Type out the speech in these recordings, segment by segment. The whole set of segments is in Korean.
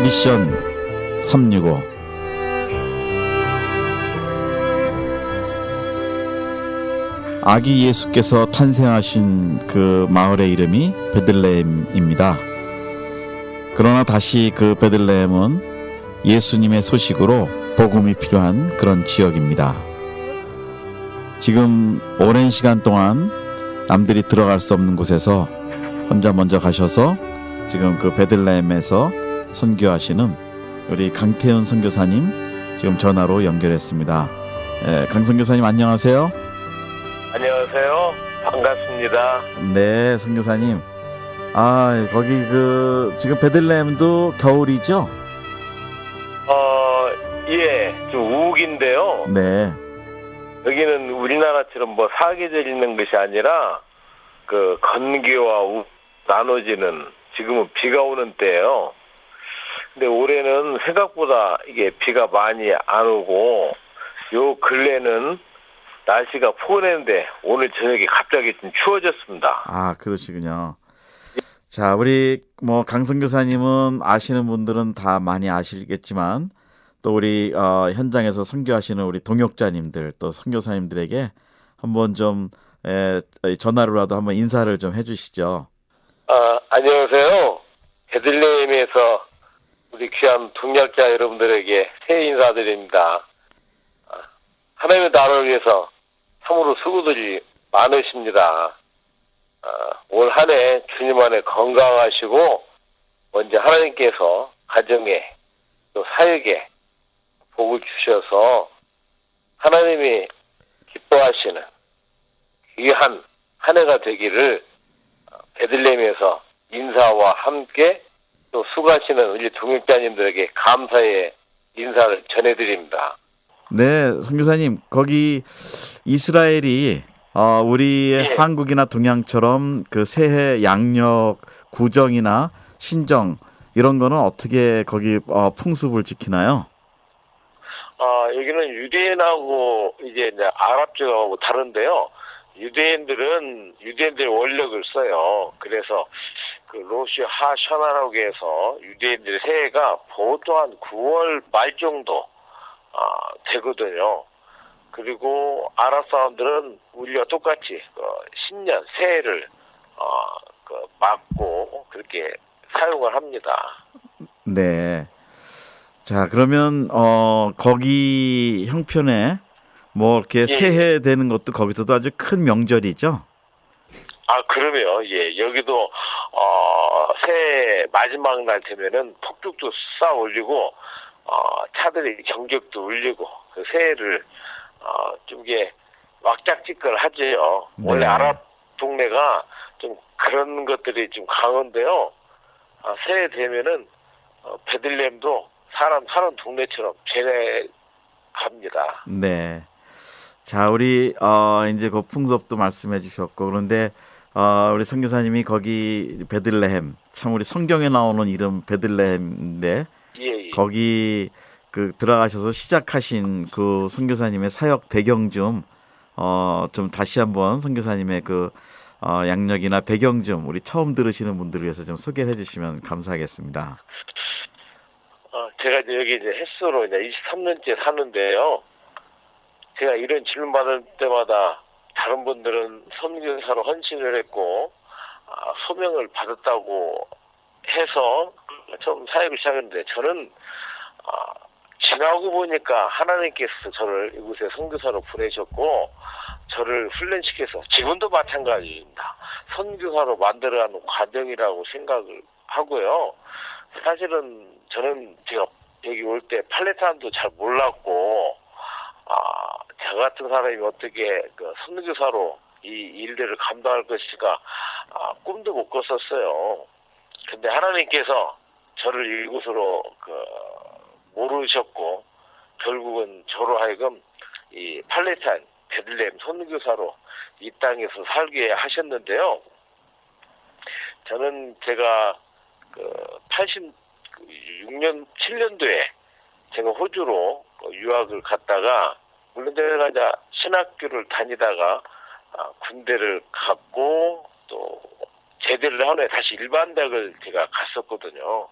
미션 365. 아기 예수께서 탄생하신 그 마을의 이름이 베들레헴입니다. 그러나 다시 그 베들레헴은 예수님의 소식으로 복음이 필요한 그런 지역입니다. 지금 오랜 시간 동안 남들이 들어갈 수 없는 곳에서 혼자 먼저 가셔서 지금 그 베들레헴에서 선교하시는 우리 강태현 선교사님 지금 전화로 연결했습니다. 강 선교사님 안녕하세요. 안녕하세요. 반갑습니다. 네, 선교사님. 거기 지금 베들레헴도 겨울이죠? 예, 좀 우기인데요. 네. 여기는 우리나라처럼 뭐 사계절 있는 것이 아니라 그 건기와 우 나눠지는 지금은 비가 오는 때예요. 근데 올해는 생각보다 이게 비가 많이 안 오고 요 근래는 날씨가 포근했는데 오늘 저녁에 갑자기 좀 추워졌습니다. 그러시군요. 자, 우리 강 선교사님은 아시는 분들은 다 많이 아시겠지만 또 우리 현장에서 선교하시는 우리 동역자님들 또 선교사님들에게 한번 좀 전화로라도 한번 인사를 좀 해주시죠. 안녕하세요. 베들레헴에서 우리 귀한 동역자 여러분들에게 새해 인사드립니다. 하나님의 나라를 위해서 참으로 수고들이 많으십니다. 올 한 해 주님 안에 건강하시고 먼저 하나님께서 가정에 또 사역에 복을 주셔서 하나님이 기뻐하시는 귀한 한 해가 되기를 베들레헴에서 인사와 함께 또 수고하시는 우리 동역자님들에게 감사의 인사를 전해드립니다. 네, 선교사님 거기 이스라엘이 우리의 한국이나 동양처럼 그 새해 양력 구정이나 신정 이런 거는 어떻게 거기 풍습을 지키나요? 여기는 유대인하고 이제 아랍 쪽하고 다른데요. 유대인들 원력을 써요. 그래서 그 로시 하샤나라고 해서 유대인들의 새해가 보통 한 9월 말 정도 되거든요. 그리고 아랍 사람들은 우리와 똑같이 신년 새해를 맞고 그렇게 사용을 합니다. 네. 자, 그러면 거기 형편에 이렇게 새해 되는 것도 거기서도 아주 큰 명절이죠? 그러면 여기도 새해 마지막 날 되면은 폭죽도 쌓아 올리고 차들이 경적도 울리고 그 새해를 좀 이게 왁작지껄 하죠. 네. 원래 아랍 동네가 좀 그런 것들이 좀 강한데요. 새해 되면은 베들레헴도 사람 사는 동네처럼 재래갑니다. 네. 자, 우리 이제 그 풍습도 말씀해 주셨고 그런데 우리 선교사님이 거기 베들레헴 참 우리 성경에 나오는 이름 베들레헴인데 예. 거기 들어가셔서 시작하신 그 선교사님의 사역 배경 좀 다시 한번 선교사님의 양력이나 배경 좀 우리 처음 들으시는 분들을 위해서 좀 소개를 해주시면 감사하겠습니다. 제가 여기 햇수로 23년째 사는데요. 제가 이런 질문 받을 때마다 다른 분들은 선교사로 헌신을 했고 소명을 받았다고 해서 처음 사역을 시작했는데 저는 지나고 보니까 하나님께서 저를 이곳에 선교사로 보내셨고 저를 훈련시켜서 지금도 마찬가지입니다. 선교사로 만들어가는 과정이라고 생각을 하고요. 사실은 저는 제가 여기 올 때 팔레타인도 잘 몰랐고 저 같은 사람이 어떻게 선교사로 이 일들을 감당할 것일까 꿈도 못 꿨었어요. 근데 하나님께서 저를 이곳으로 모르셨고 결국은 저로 하여금 이 팔레타인 베들레헴 선교사로 이 땅에서 살게 하셨는데요. 저는 제가 86년 7년도에 제가 호주로 유학을 갔다가 물론 제가 이제 신학교를 다니다가 군대를 갔고 또 제대를 한 후에 다시 일반 대학을 제가 갔었거든요.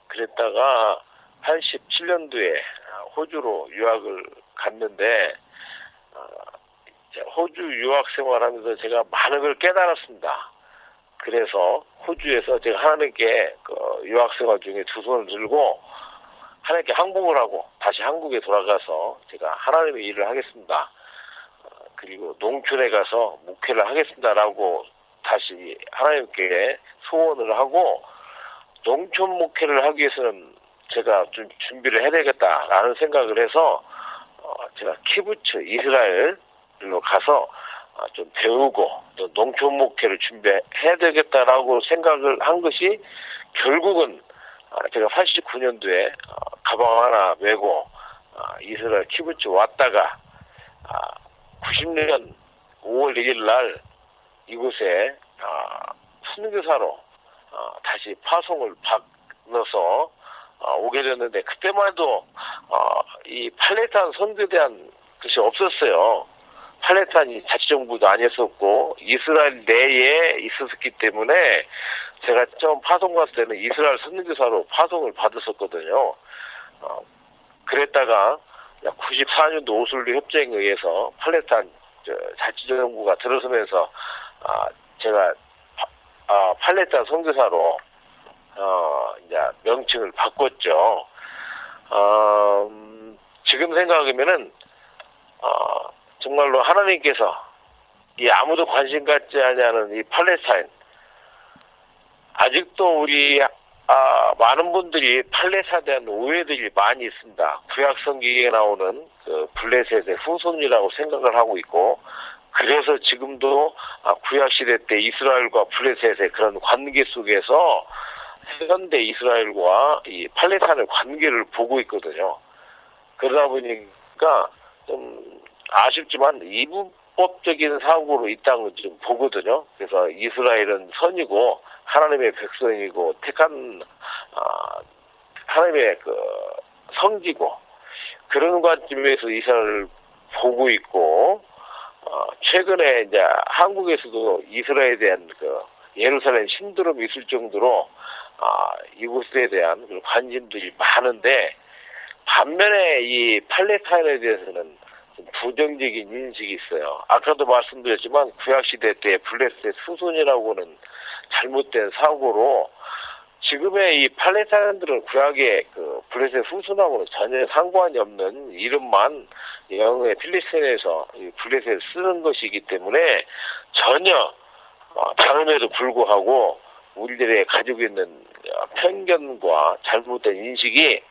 그랬다가 87년도에 호주로 유학을 갔는데 호주 유학 생활하면서 제가 많은 걸 깨달았습니다. 그래서 호주에서 제가 하나님께 유학 생활 중에 두 손을 들고 하나님께 항복을 하고 다시 한국에 돌아가서 제가 하나님의 일을 하겠습니다. 그리고 농촌에 가서 목회를 하겠습니다라고 다시 하나님께 소원을 하고 농촌 목회를 하기 위해서는 제가 좀 준비를 해야 되겠다라는 생각을 해서 제가 키부츠 이스라엘로 가서 좀 배우고 또 농촌 목회를 준비해야 되겠다라고 생각을 한 것이 결국은 제가 89년도에 가방 하나 메고 이스라엘 키부츠 왔다가 90년 5월 1일 날 이곳에 선교사로 다시 파송을 받아서 오게 됐는데 그때만 해도 이 팔레탄 선교에 대한 것이 없었어요. 팔레탄이 자치정부도 아니었었고 이스라엘 내에 있었기 때문에 제가 처음 파송 갔을 때는 이스라엘 선교사로 파송을 받았었거든요. 그랬다가 94년도 오슬로 협정에 의해서 팔레탄 자치정부가 들어서면서 제가 팔레탄 선교사로 이제 명칭을 바꿨죠. 지금 생각하면은 정말로 하나님께서 이 아무도 관심 갖지 않는 이 팔레스타인 아직도 우리 많은 분들이 팔레스타인에 대한 오해들이 많이 있습니다. 구약 성경에 나오는 그 블레셋의 후손이라고 생각을 하고 있고 그래서 지금도 구약 시대 때 이스라엘과 블레셋의 그런 관계 속에서 현대 이스라엘과 이 팔레스타인의 관계를 보고 있거든요. 그러다 보니까 좀 아쉽지만 이분법적인 사고로 이 땅을 좀 보거든요. 그래서 이스라엘은 선이고 하나님의 백성이고 택한 하나님의 그 성지고 그런 관점에서 이스라엘을 보고 있고 최근에 이제 한국에서도 이스라엘에 대한 그 예루살렘 신드롬이 있을 정도로 이곳에 대한 그런 관심들이 많은데 반면에 이 팔레스타인에 대해서는 좀 부정적인 인식이 있어요. 아까도 말씀드렸지만 구약시대 때 블레셋 후손이라고는 잘못된 사고로 지금의 이 팔레스타인들은 구약의 그 블레셋 후손하고는 전혀 상관이 없는 이름만 영어의 필리스틴에서 블레셋을 쓰는 것이기 때문에 전혀 다름에도 불구하고 우리들의 가지고 있는 편견과 잘못된 인식이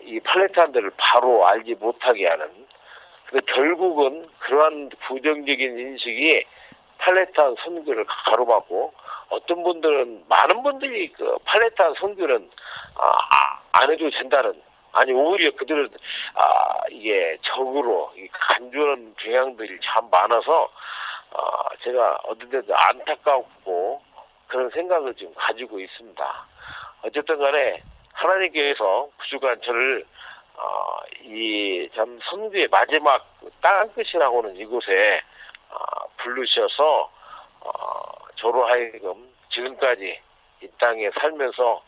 이 팔레스타인들을 바로 알지 못하게 하는. 근데 결국은 그러한 부정적인 인식이 팔레스타인 선교를 가로막고 어떤 분들은 많은 분들이 그 팔레스타인 선교는 안 해도 된다는 아니 오히려 그들은 이게 적으로 간주하는 경향들이 참 많아서 제가 어떤 데도 안타깝고 그런 생각을 지금 가지고 있습니다. 어쨌든 간에 하나님께서 부족한 저를 이 참 선교의 마지막 땅끝이라고는 이곳에 부르셔서 저로 하여금 지금까지 이 땅에 살면서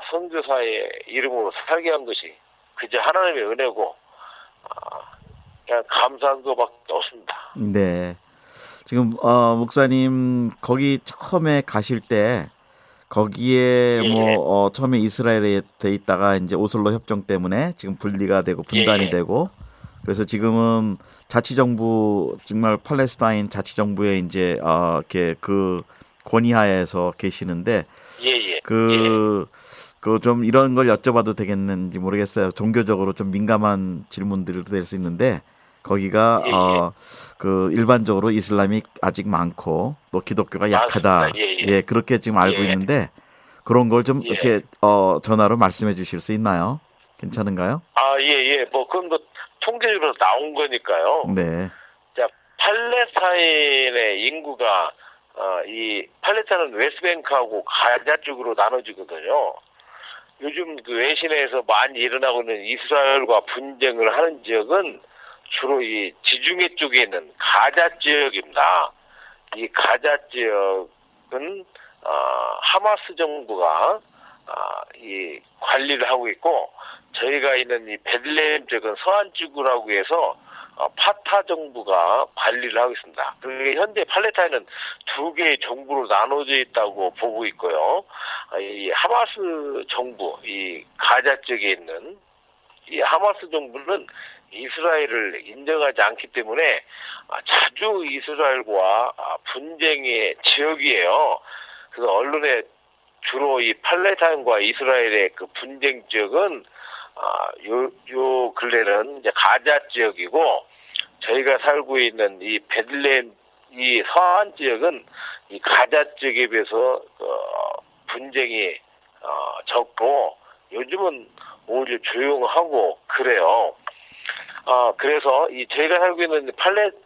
선교사의 이름으로 살게 한 것이 그저 하나님의 은혜고 그냥 감사한 것밖에 없습니다. 네. 지금 목사님 거기 처음에 가실 때 거기에 뭐 처음에 이스라엘에 돼 있다가 이제 오슬로 협정 때문에 지금 분리가 되고 분단이 되고 그래서 지금은 자치정부 정말 팔레스타인 자치정부에 이제 이렇게 그 권위하에서 계시는데 그 좀 이런 걸 여쭤봐도 되겠는지 모르겠어요. 종교적으로 좀 민감한 질문들도 될 수 있는데 거기가 그 일반적으로 이슬람이 아직 많고 또 기독교가 약하다. 예, 그렇게 지금 알고 있는데 그런 걸 좀 이렇게 전화로 말씀해 주실 수 있나요? 괜찮은가요? 뭐 그건 뭐 통계적으로 나온 거니까요. 네. 자, 팔레스타인의 인구가 이 팔레스타인은 웨스트뱅크하고 가자 쪽으로 나눠지거든요. 요즘 그 외신에서 많이 일어나고 있는 이스라엘과 분쟁을 하는 지역은 주로 이 지중해 쪽에 있는 가자 지역입니다. 이 가자 지역은 하마스 정부가 이 관리를 하고 있고, 저희가 있는 이 베들레헴 쪽은 서안 지구라고 해서 파타 정부가 관리를 하고 있습니다. 그리고 현재 팔레타인은 두 개의 정부로 나눠져 있다고 보고 있고요. 이 하마스 정부, 이 가자 쪽에 있는 이 하마스 정부는 이스라엘을 인정하지 않기 때문에 자주 이스라엘과 분쟁의 지역이에요. 그래서 언론에 주로 이 팔레타인과 이스라엘의 그 분쟁 지역은 요 근래는 이제 가자 지역이고, 저희가 살고 있는 이 베들레헴 이 서안 지역은 이 가자 지역에 비해서 분쟁이 적고, 요즘은 오히려 조용하고 그래요. 그래서 이 저희가 살고 있는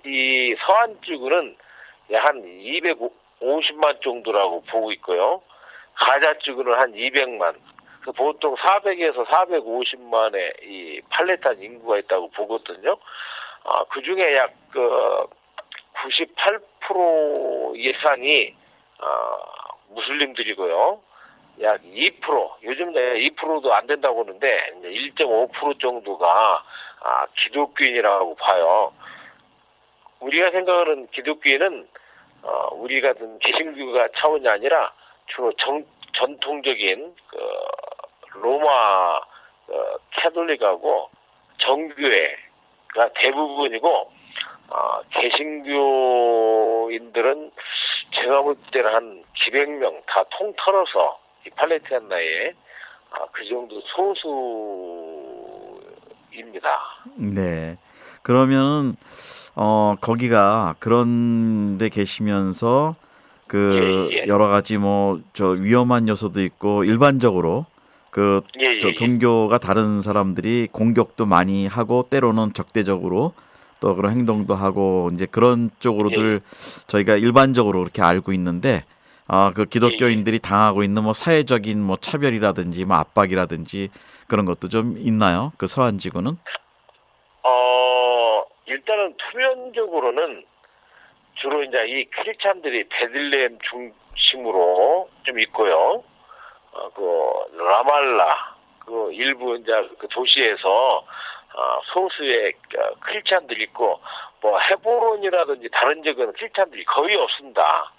이 서안 지구는 한 250만 정도라고 보고 있고요. 가자 지구는 한 200만. 보통 400에서 450만의 이 팔레타인 인구가 있다고 보거든요. 그 중에 약 98% 이상이 무슬림들이고요. 약 2%, 요즘 2%도 안 된다고 하는데 1.5% 정도가 기독교인이라고 봐요. 우리가 생각하는 기독교인은 우리가 개신교가 차원이 아니라 주로 전통적인 로마 캐톨릭하고 정교회가 대부분이고, 개신교인들은 제가 볼 때는 한 기백명 다 통틀어서 이 팔레티나에 그 정도 소수입니다. 네. 그러면 거기가 그런 데 계시면서 그 예, 예. 여러 가지 뭐 저 위험한 요소도 있고, 일반적으로 그 예, 저 예, 종교가 다른 사람들이 공격도 많이 하고, 때로는 적대적으로 또 그런 행동도 하고, 이제 그런 쪽으로들 저희가 일반적으로 그렇게 알고 있는데, 그 예. 기독교인들이 당하고 있는 뭐 사회적인 뭐 차별이라든지 뭐 압박이라든지 그런 것도 좀 있나요? 그 서한 지구는? 일단은 표면적으로는 주로 이제 이 크리스찬들이 베들레헴 중심으로 좀 있고요. 그 라말라 그 일부 이제 그 도시에서 소수의 크리스찬들이 있고, 뭐 헤브론이라든지 다른 지역은 크리스찬들이 거의 없습니다.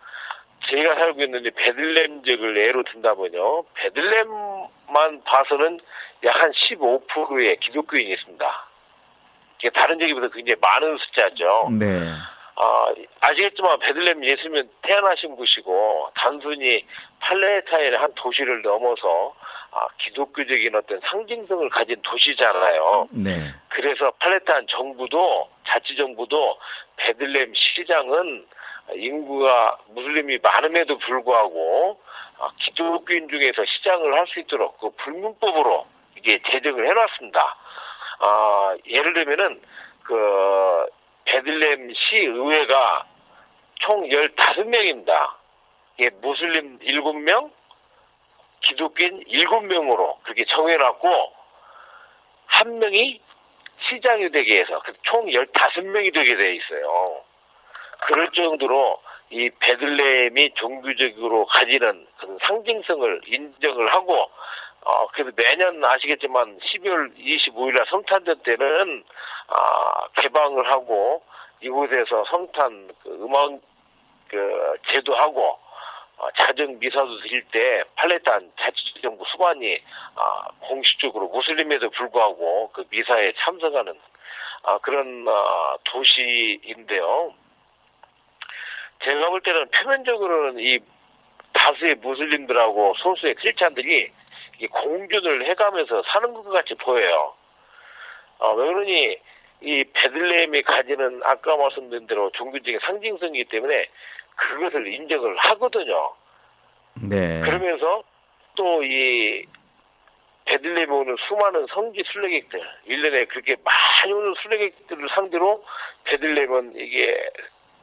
제가 살고 있는 이 베들레헴 지역을 예로 든다면요, 베들레헴만 봐서는 약 한 15%의 기독교인이 있습니다. 이게 다른 지역보다 굉장히 많은 숫자죠. 네. 아시겠지만 베들레헴 예수님은 태어나신 곳이고, 단순히 팔레타인의 한 도시를 넘어서 기독교적인 어떤 상징성을 가진 도시잖아요. 네. 그래서 팔레타인 정부도, 자치정부도 베들레헴 시장은 인구가 무슬림이 많음에도 불구하고 기독교인 중에서 시장을 할 수 있도록 그 불문법으로 이게 제정을 해놨습니다. 예를 들면은 그 베들레헴 시의회가 총 15명입니다. 예, 무슬림 7명, 기독교인 7명으로 그렇게 정해놨고, 한 명이 시장이 되게 해서 총 15명이 되게 돼 있어요. 그럴 정도로 이 베들레헴이 종교적으로 가지는 그런 상징성을 인정을 하고, 그래도 매년 아시겠지만 12월 25일날 성탄절 때는 개방을 하고, 이곳에서 성탄 음악 제도하고 자정 미사도 드릴 때 팔레타인 자치정부 수반이 공식적으로 무슬림에도 불구하고 그 미사에 참석하는 그런 도시인데요. 제가 볼 때는 표면적으로는 이 다수의 무슬림들하고 소수의 크리스찬들이 이 공존을 해가면서 사는 것 같이 보여요. 왜 그러니 이 베들레헴이 가지는 아까 말씀드린 대로 종교적인 상징성이기 때문에 그것을 인정을 하거든요. 네. 그러면서 또 이 베들레헴에 오는 수많은 성지 순례객들, 1년에 그렇게 많이 오는 순례객들을 상대로 베들레헴은 이게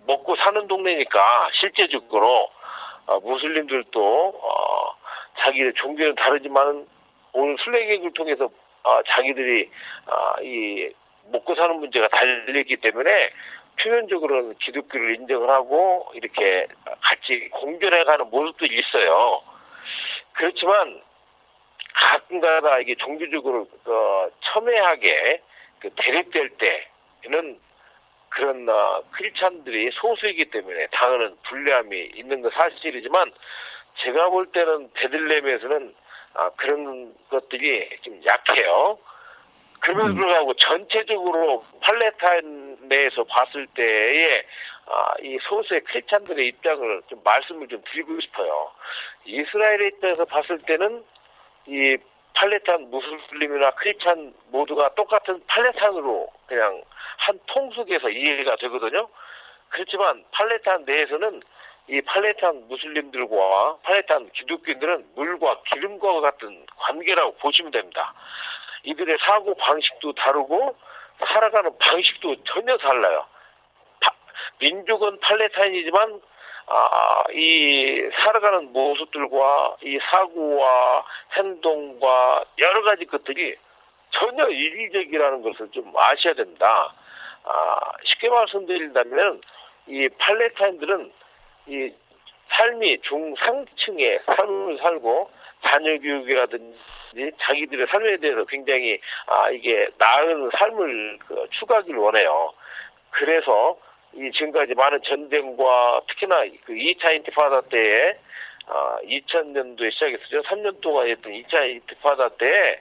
먹고 사는 동네니까 실제적으로 무슬림들도 자기의 종교는 다르지만 오늘 순례객을 통해서 자기들이 이 먹고 사는 문제가 달렸기 때문에 표면적으로는 기독교를 인정을 하고 이렇게 같이 공존해가는 모습들이 있어요. 그렇지만 가끔가다 이게 종교적으로 첨예하게 대립될 때는 그런 크리스찬들이 소수이기 때문에 당하는 불리함이 있는 건 사실이지만 제가 볼 때는 베들레헴에서는 그런 것들이 좀 약해요. 그럼에도 불구하고 전체적으로 팔레타인 내에서 봤을 때에 이 소수의 크리스찬들의 입장을 좀 말씀을 좀 드리고 싶어요. 이스라엘의 입장에서 봤을 때는 이 팔레타인 무슬림이나 크리스찬 모두가 똑같은 팔레타인으로 그냥 한 통속에서 이해가 되거든요. 그렇지만 팔레타인 내에서는 이 팔레타인 무슬림들과 팔레타인 기독교인들은 물과 기름과 같은 관계라고 보시면 됩니다. 이들의 사고 방식도 다르고 살아가는 방식도 전혀 달라요. 민족은 팔레타인이지만 이 살아가는 모습들과 이 사고와 행동과 여러 가지 것들이 전혀 일리적이라는 것을 좀 아셔야 됩니다. 쉽게 말씀드린다면 이 팔레타인들은 이 삶이 중상층의 삶을 살고 자녀 교육이라든지 자기들의 삶에 대해서 굉장히 이게 나은 삶을 추구하기를 원해요. 그래서 이 지금까지 많은 전쟁과 특히나 그 2차 인티파다 때에 2000년도에 시작했었죠. 3년 동안 했던 2차 인티파다 때에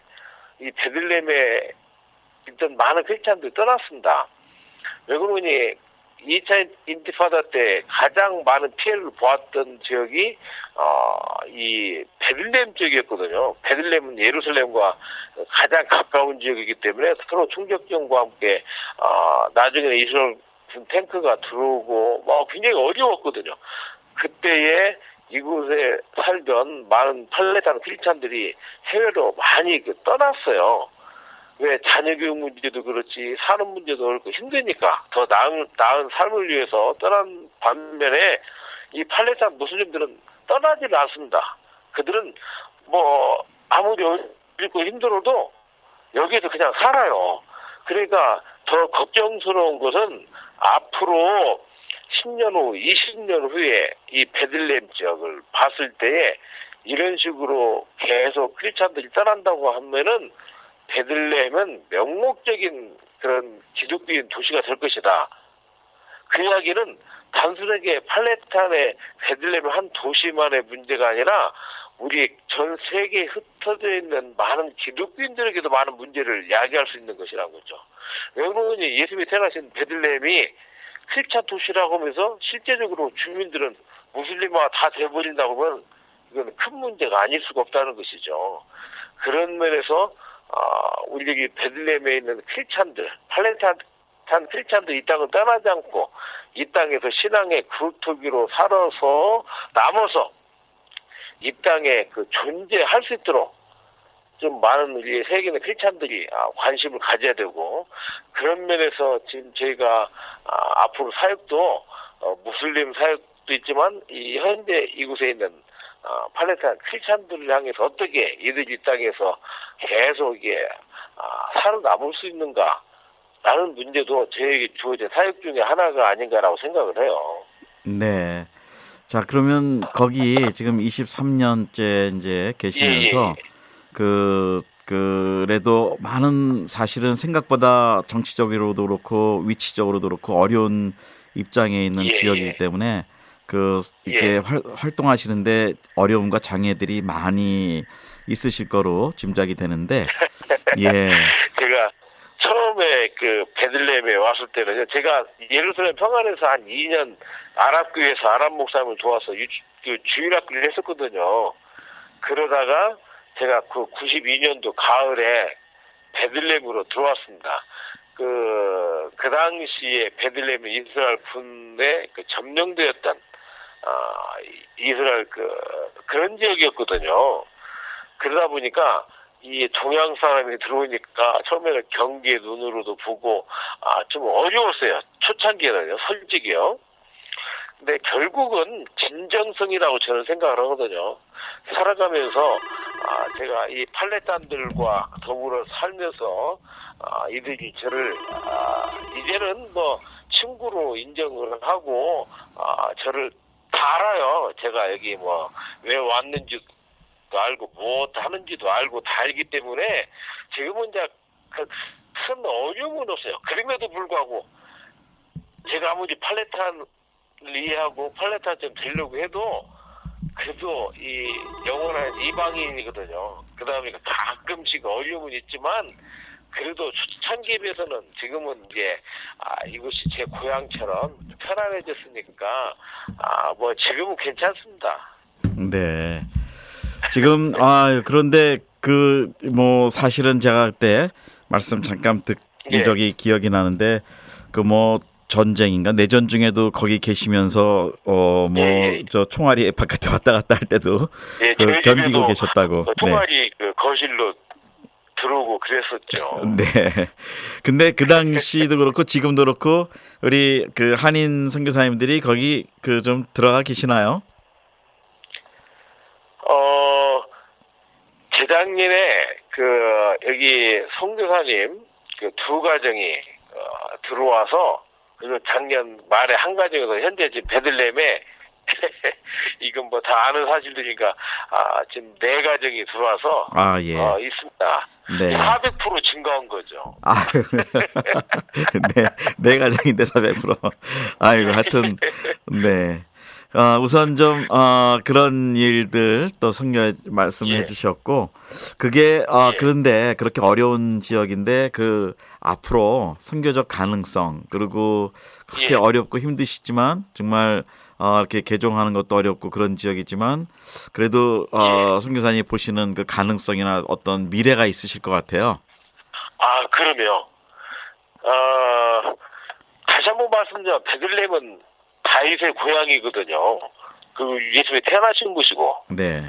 이 베들레헴에 있던 많은 크리스찬들이 떠났습니다. 왜 그러니 2차 인티파다 때 가장 많은 피해를 보았던 지역이 이 베들레헴 지역이었거든요. 베들레헴은 예루살렘과 가장 가까운 지역이기 때문에 서로 총격전과 함께 나중에는 이스라엘 탱크가 들어오고 굉장히 어려웠거든요. 그때에 이곳에 살던 많은 팔레타인 크리스찬들이 해외로 많이 떠났어요. 왜 자녀 교육 문제도 그렇지 사는 문제도 그렇고 힘드니까 더 나은 삶을 위해서 떠난 반면에 이 팔레타인 무슬림들은 떠나지를 않습니다. 그들은 아무리 어렵고 힘들어도 여기에서 그냥 살아요. 그러니까 더 걱정스러운 것은 앞으로 10년 후, 20년 후에 이 베들레헴 지역을 봤을 때에 이런 식으로 계속 크리스찬들이 떠난다고 하면은 베들레헴은 명목적인 그런 기독교인 도시가 될 것이다. 그 이야기는 단순하게 팔레타인의 베들레헴 한 도시만의 문제가 아니라 우리 전 세계에 흩어져 있는 많은 기독교인들에게도 많은 문제를 야기할 수 있는 것이라는 거죠. 왜 그러니 예수님이 태어나신 베들레헴이 크리스찬 도시라고 하면서 실제적으로 주민들은 무슬림화 다 돼버린다고 하면 이건 큰 문제가 아닐 수가 없다는 것이죠. 그런 면에서 우리 여기 베들레헴에 있는 크리스찬들, 팔레타인 크리스찬들 이 땅을 떠나지 않고 이 땅에서 신앙의 그루터기로 살아서 남아서 이 땅에 존재할 수 있도록 좀 많은 우리 세계 있는 크리스찬들이 관심을 가져야 되고 그런 면에서 지금 저희가 앞으로 사역도 무슬림 사역도 있지만 이 현재 이곳에 있는 팔레타인 크리스찬들을 향해서 어떻게 이들이 이 땅에서 계속 이게 살아남을 수 있는가 라는 문제도 저에게 주어진 사역 중에 하나가 아닌가라고 생각을 해요. 네. 자, 그러면 거기 지금 23년째 이제 계시면서 그래도 많은 사실은 생각보다 정치적으로도 그렇고 위치적으로도 그렇고 어려운 입장에 있는 지역이기 때문에 이렇게 활동하시는데 어려움과 장애들이 많이 있으실 거로 짐작이 되는데 예. 제가 처음에 베들레헴에 왔을 때는 제가 예루살렘 평안에서 한 2년 아랍교회에서 아랍 목사님을 도와서 주일학교를 했었거든요. 그러다가 제가 92년도 가을에 베들레헴으로 들어왔습니다. 그 당시에 베들레헴은 이스라엘 군의 점령되었던 이스라엘 그런 지역이었거든요. 그러다 보니까 이 동양 사람이 들어오니까 처음에는 경계의 눈으로도 보고 좀 어려웠어요. 초창기에는요, 솔직히요. 근데 결국은 진정성이라고 저는 생각을 하거든요. 살아가면서 제가 이 팔레타인들과 더불어 살면서 이들이 저를 이제는 친구로 인정을 하고 저를 다 알아요. 제가 여기 왜 왔는지 것도 알고 무엇 하는지도 알고 다 알기 때문에 지금은 이제 큰 어려움은 없어요. 그럼에도 불구하고 제가 아무리 팔레탄을 이해하고 팔레탄좀 되려고 해도 그래도 이 영원한 이방인이거든요. 그 다음에 가끔씩 어려움은 있지만 그래도 초창기에 비해서는 지금은 이제 이곳이 제 고향처럼 편안해졌으니까 뭐 지금은 괜찮습니다. 네. 지금 그런데 그 뭐 사실은 제가 그때 말씀 잠깐 듣은 예. 적이 기억이 나는데 그 뭐 전쟁인가 내전 중에도 거기 계시면서 예. 저 총알이 바깥에 왔다 갔다 할 때도 예, 그 저희 견디고 집에도 계셨다고. 총알이 그 거실로 들어오고 그랬었죠. 네. 네. 근데 그 당시도 그렇고 지금도 그렇고 우리 그 한인 선교사님들이 거기 그 좀 들어가 계시나요? 재작년에 그 여기 선교사님 그 두 가정이 들어와서 그리고 작년 말에 한 가정에서 현재 지금 베들레헴에 이건 뭐 다 아는 사실들이니까 지금 네 가정이 들어와서 예. 있습니다. 네. 400% 증가한 거죠. 네, 네 가정인데 400%. 아이고, 하여튼, 네. 우선 좀, 그런 일들 또 선교 말씀해 예. 주셨고, 그게, 예. 그런데 그렇게 어려운 지역인데, 그, 앞으로 선교적 가능성, 그리고 그렇게 예. 어렵고 힘드시지만, 정말, 이렇게 개종하는 것도 어렵고 그런 지역이지만, 그래도, 선교사님이 보시는 그 가능성이나 어떤 미래가 있으실 것 같아요. 그러면 다시 한번 말씀드리면 베들레헴은 다윗의 고향이거든요. 그 예수님이 태어나신 곳이고 네.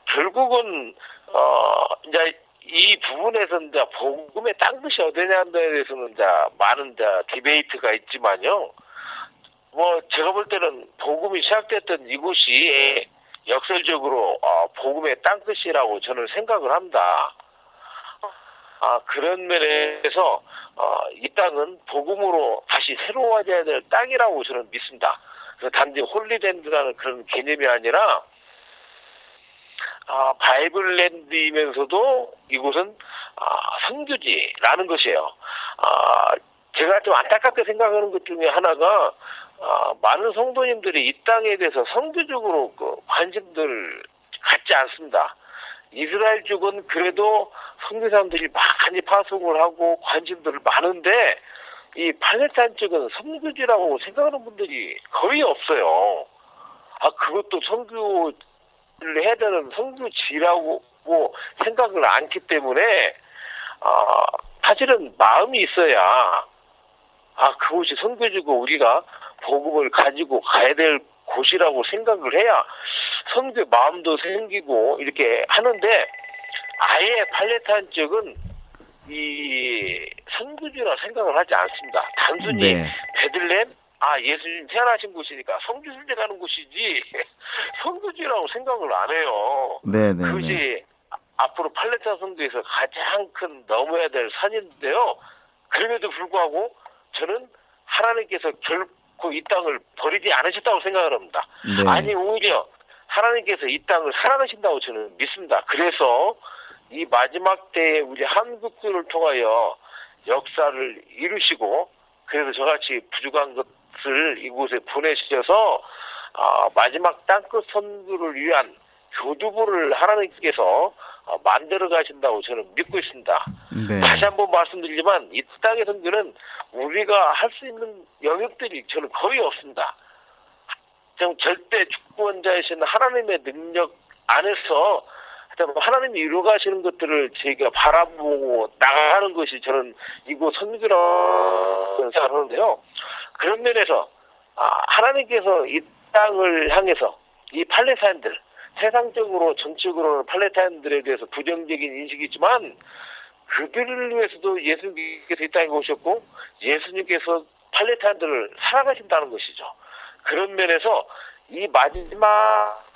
결국은 이제 이 부분에서 이제 복음의 땅 뜻이 어디냐에 대해서는 이제 많은 이제 디베이트가 있지만요. 뭐 제가 볼 때는 복음이 시작됐던 이곳이 역설적으로 복음의 땅 뜻이라고 저는 생각을 합니다. 그런 면에서 이 땅은 복음으로 다시 새로워져야 될 땅이라고 저는 믿습니다. 그래서 단지 홀리랜드라는 그런 개념이 아니라 바이블랜드이면서도 이곳은 선교지라는 것이에요. 제가 좀 안타깝게 생각하는 것 중에 하나가 많은 성도님들이 이 땅에 대해서 선교적으로 관심들을 갖지 않습니다. 이스라엘 쪽은 그래도 선교사람들이 많이 파송을 하고 관심들을 많은데 이 팔레스타인 쪽은 선교지라고 생각하는 분들이 거의 없어요. 그것도 선교를 해야 되는 선교지라고 생각을 않기 때문에 사실은 마음이 있어야 그곳이 선교지고 우리가 복음을 가지고 가야 될 곳이라고 생각을 해야 선교 마음도 생기고 이렇게 하는데 아예 팔레스타인 쪽은 이 선교지라 생각을 하지 않습니다. 단순히 네. 베들레헴 예수님 태어나신 곳이니까 성지순례 가는 곳이지 선교지라고 생각을 안 해요. 네네. 그것이 앞으로 팔레스타인 선교에서 가장 큰 넘어야 될 산인데요. 그럼에도 불구하고 저는 하나님께서 결코 이 땅을 버리지 않으셨다고 생각을 합니다. 네. 아니 오히려 하나님께서 이 땅을 사랑하신다고 저는 믿습니다. 그래서 이 마지막 때에 우리 한국교를 통하여 역사를 이루시고 그래서 저같이 부족한 것을 이곳에 보내주셔서 마지막 땅끝 선교를 위한 교두보를 하나님께서 만들어 가신다고 저는 믿고 있습니다. 네. 다시 한번 말씀드리지만 이 땅의 선교는 우리가 할 수 있는 영역들이 저는 거의 없습니다. 절대 주권자이신 하나님의 능력 안에서 하나님이 이루어가시는 것들을 제가 바라보고 나가는 것이 저는 이곳 선교라고 생각하는데요. 그런 면에서 하나님께서 이 땅을 향해서 이 팔레스타인들 세상적으로 정치적으로는 팔레스타인들에 대해서 부정적인 인식이 있지만 그들을 위해서도 예수님께서 이 땅에 오셨고 예수님께서 팔레스타인들을 사랑하신다는 것이죠. 그런 면에서 이 마지막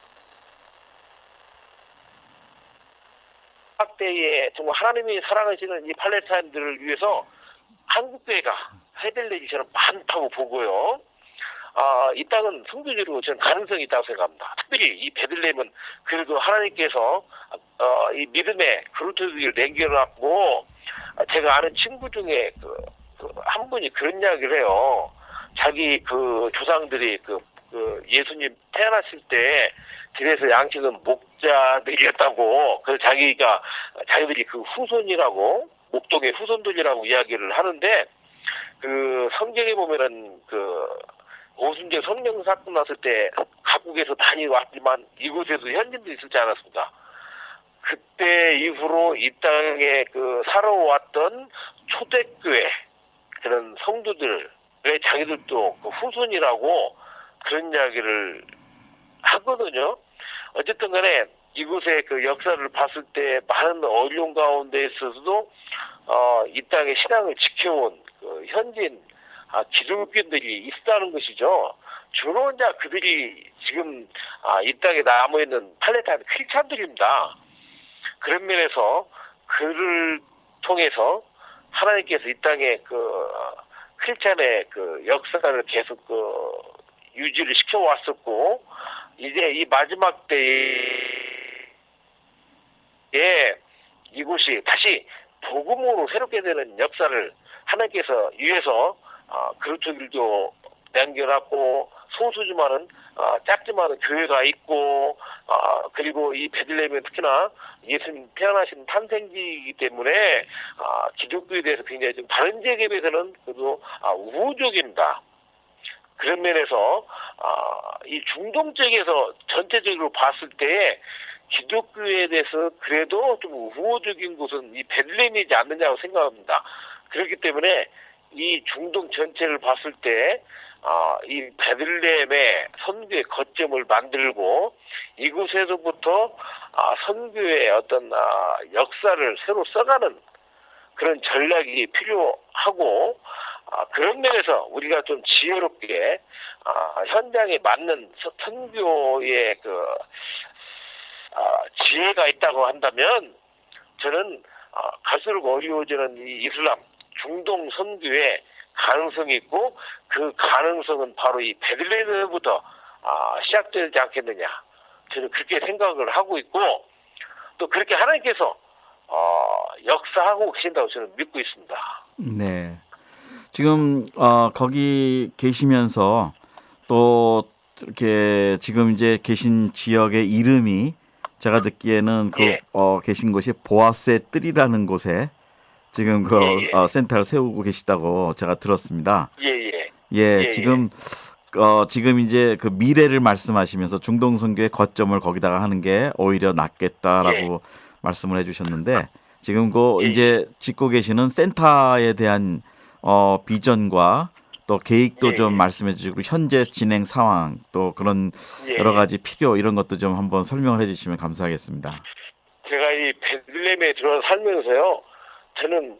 때에 정말 하나님이 사랑하시는 이 팔레스타인들을 위해서 한국교회가 해될 일이 저는 많다고 보고요. 이 땅은 성도적으로 저는 가능성이 있다고 생각합니다. 특별히 이 베들레헴은 그래도 하나님께서 이 믿음의 그루터기를 남겨놨고, 제가 아는 친구 중에 한 분이 그런 이야기를 해요. 자기 그 조상들이 그 예수님 태어났을 때 집에서 양식은 목자들이었다고, 그래서 자기들이 그 후손이라고, 목동의 후손들이라고 이야기를 하는데, 그 성경에 보면은 오순절 성령 사건 났을 때 각국에서 다녀왔지만 이곳에도 현진도 있었지 않았습니까? 그때 이후로 이 땅에 살아왔던 초대교회 그런 성도들의 자기들도 그 후손이라고 그런 이야기를 하거든요. 어쨌든 간에 이곳의 그 역사를 봤을 때 많은 어려움 가운데 있어서도 이 땅의 신앙을 지켜온 그 현진 기독교인들이 있다는 것이죠. 주로 이제 그들이 지금 이 땅에 남아있는 팔레타인 크리스찬들입니다. 그런 면에서 그를 통해서 하나님께서 이 땅에 크리스찬의 역사를 계속 유지를 시켜왔었고, 이제 이 마지막 때에 이곳이 다시 복음으로 새롭게 되는 역사를 하나님께서 위해서 그루터기도 남겨놨고, 소수지만은 작지만은 교회가 있고, 그리고 이 베들레헴은 특히나 예수님 태어나신 탄생지이기 때문에 기독교에 대해서 굉장히 좀 다른 지역에 비해서는 그래도 우호적입니다. 그런 면에서 이 중동 쪽에서 전체적으로 봤을 때 기독교에 대해서 그래도 좀 우호적인 곳은 이 베들레헴이지 않느냐고 생각합니다. 그렇기 때문에 이 중동 전체를 봤을 때 이 베들레헴의 선교의 거점을 만들고, 이곳에서부터 선교의 어떤 역사를 새로 써가는 그런 전략이 필요하고, 그런 면에서 우리가 좀 지혜롭게 현장에 맞는 선교의 지혜가 있다고 한다면, 저는 갈수록 어려워지는 이 이슬람 중동 선교에 가능성이 있고, 그 가능성은 바로 이 베들레헴부터 시작되지 않겠느냐, 저는 그렇게 생각을 하고 있고, 또 그렇게 하나님께서 역사하고 계신다고 저는 믿고 있습니다. 네. 지금 거기 계시면서 또 이렇게 지금 이제 계신 지역의 이름이 제가 듣기에는 계신 곳이 보아스의 뜰이라는 곳에 지금 센터를 세우고 계시다고 제가 들었습니다. 예, 지금 이제 그 미래를 말씀하시면서 중동 선교의 거점을 거기다가 하는 게 오히려 낫겠다라고 말씀을 해주셨는데, 지금 이제 짓고 계시는 센터에 대한 비전과 또 계획도 좀 말씀해 주시고, 현재 진행 상황 또 그런 여러 가지 필요 이런 것도 좀 한번 설명을 해주시면 감사하겠습니다. 제가 이 베들레헴에 들어서 살면서요, 저는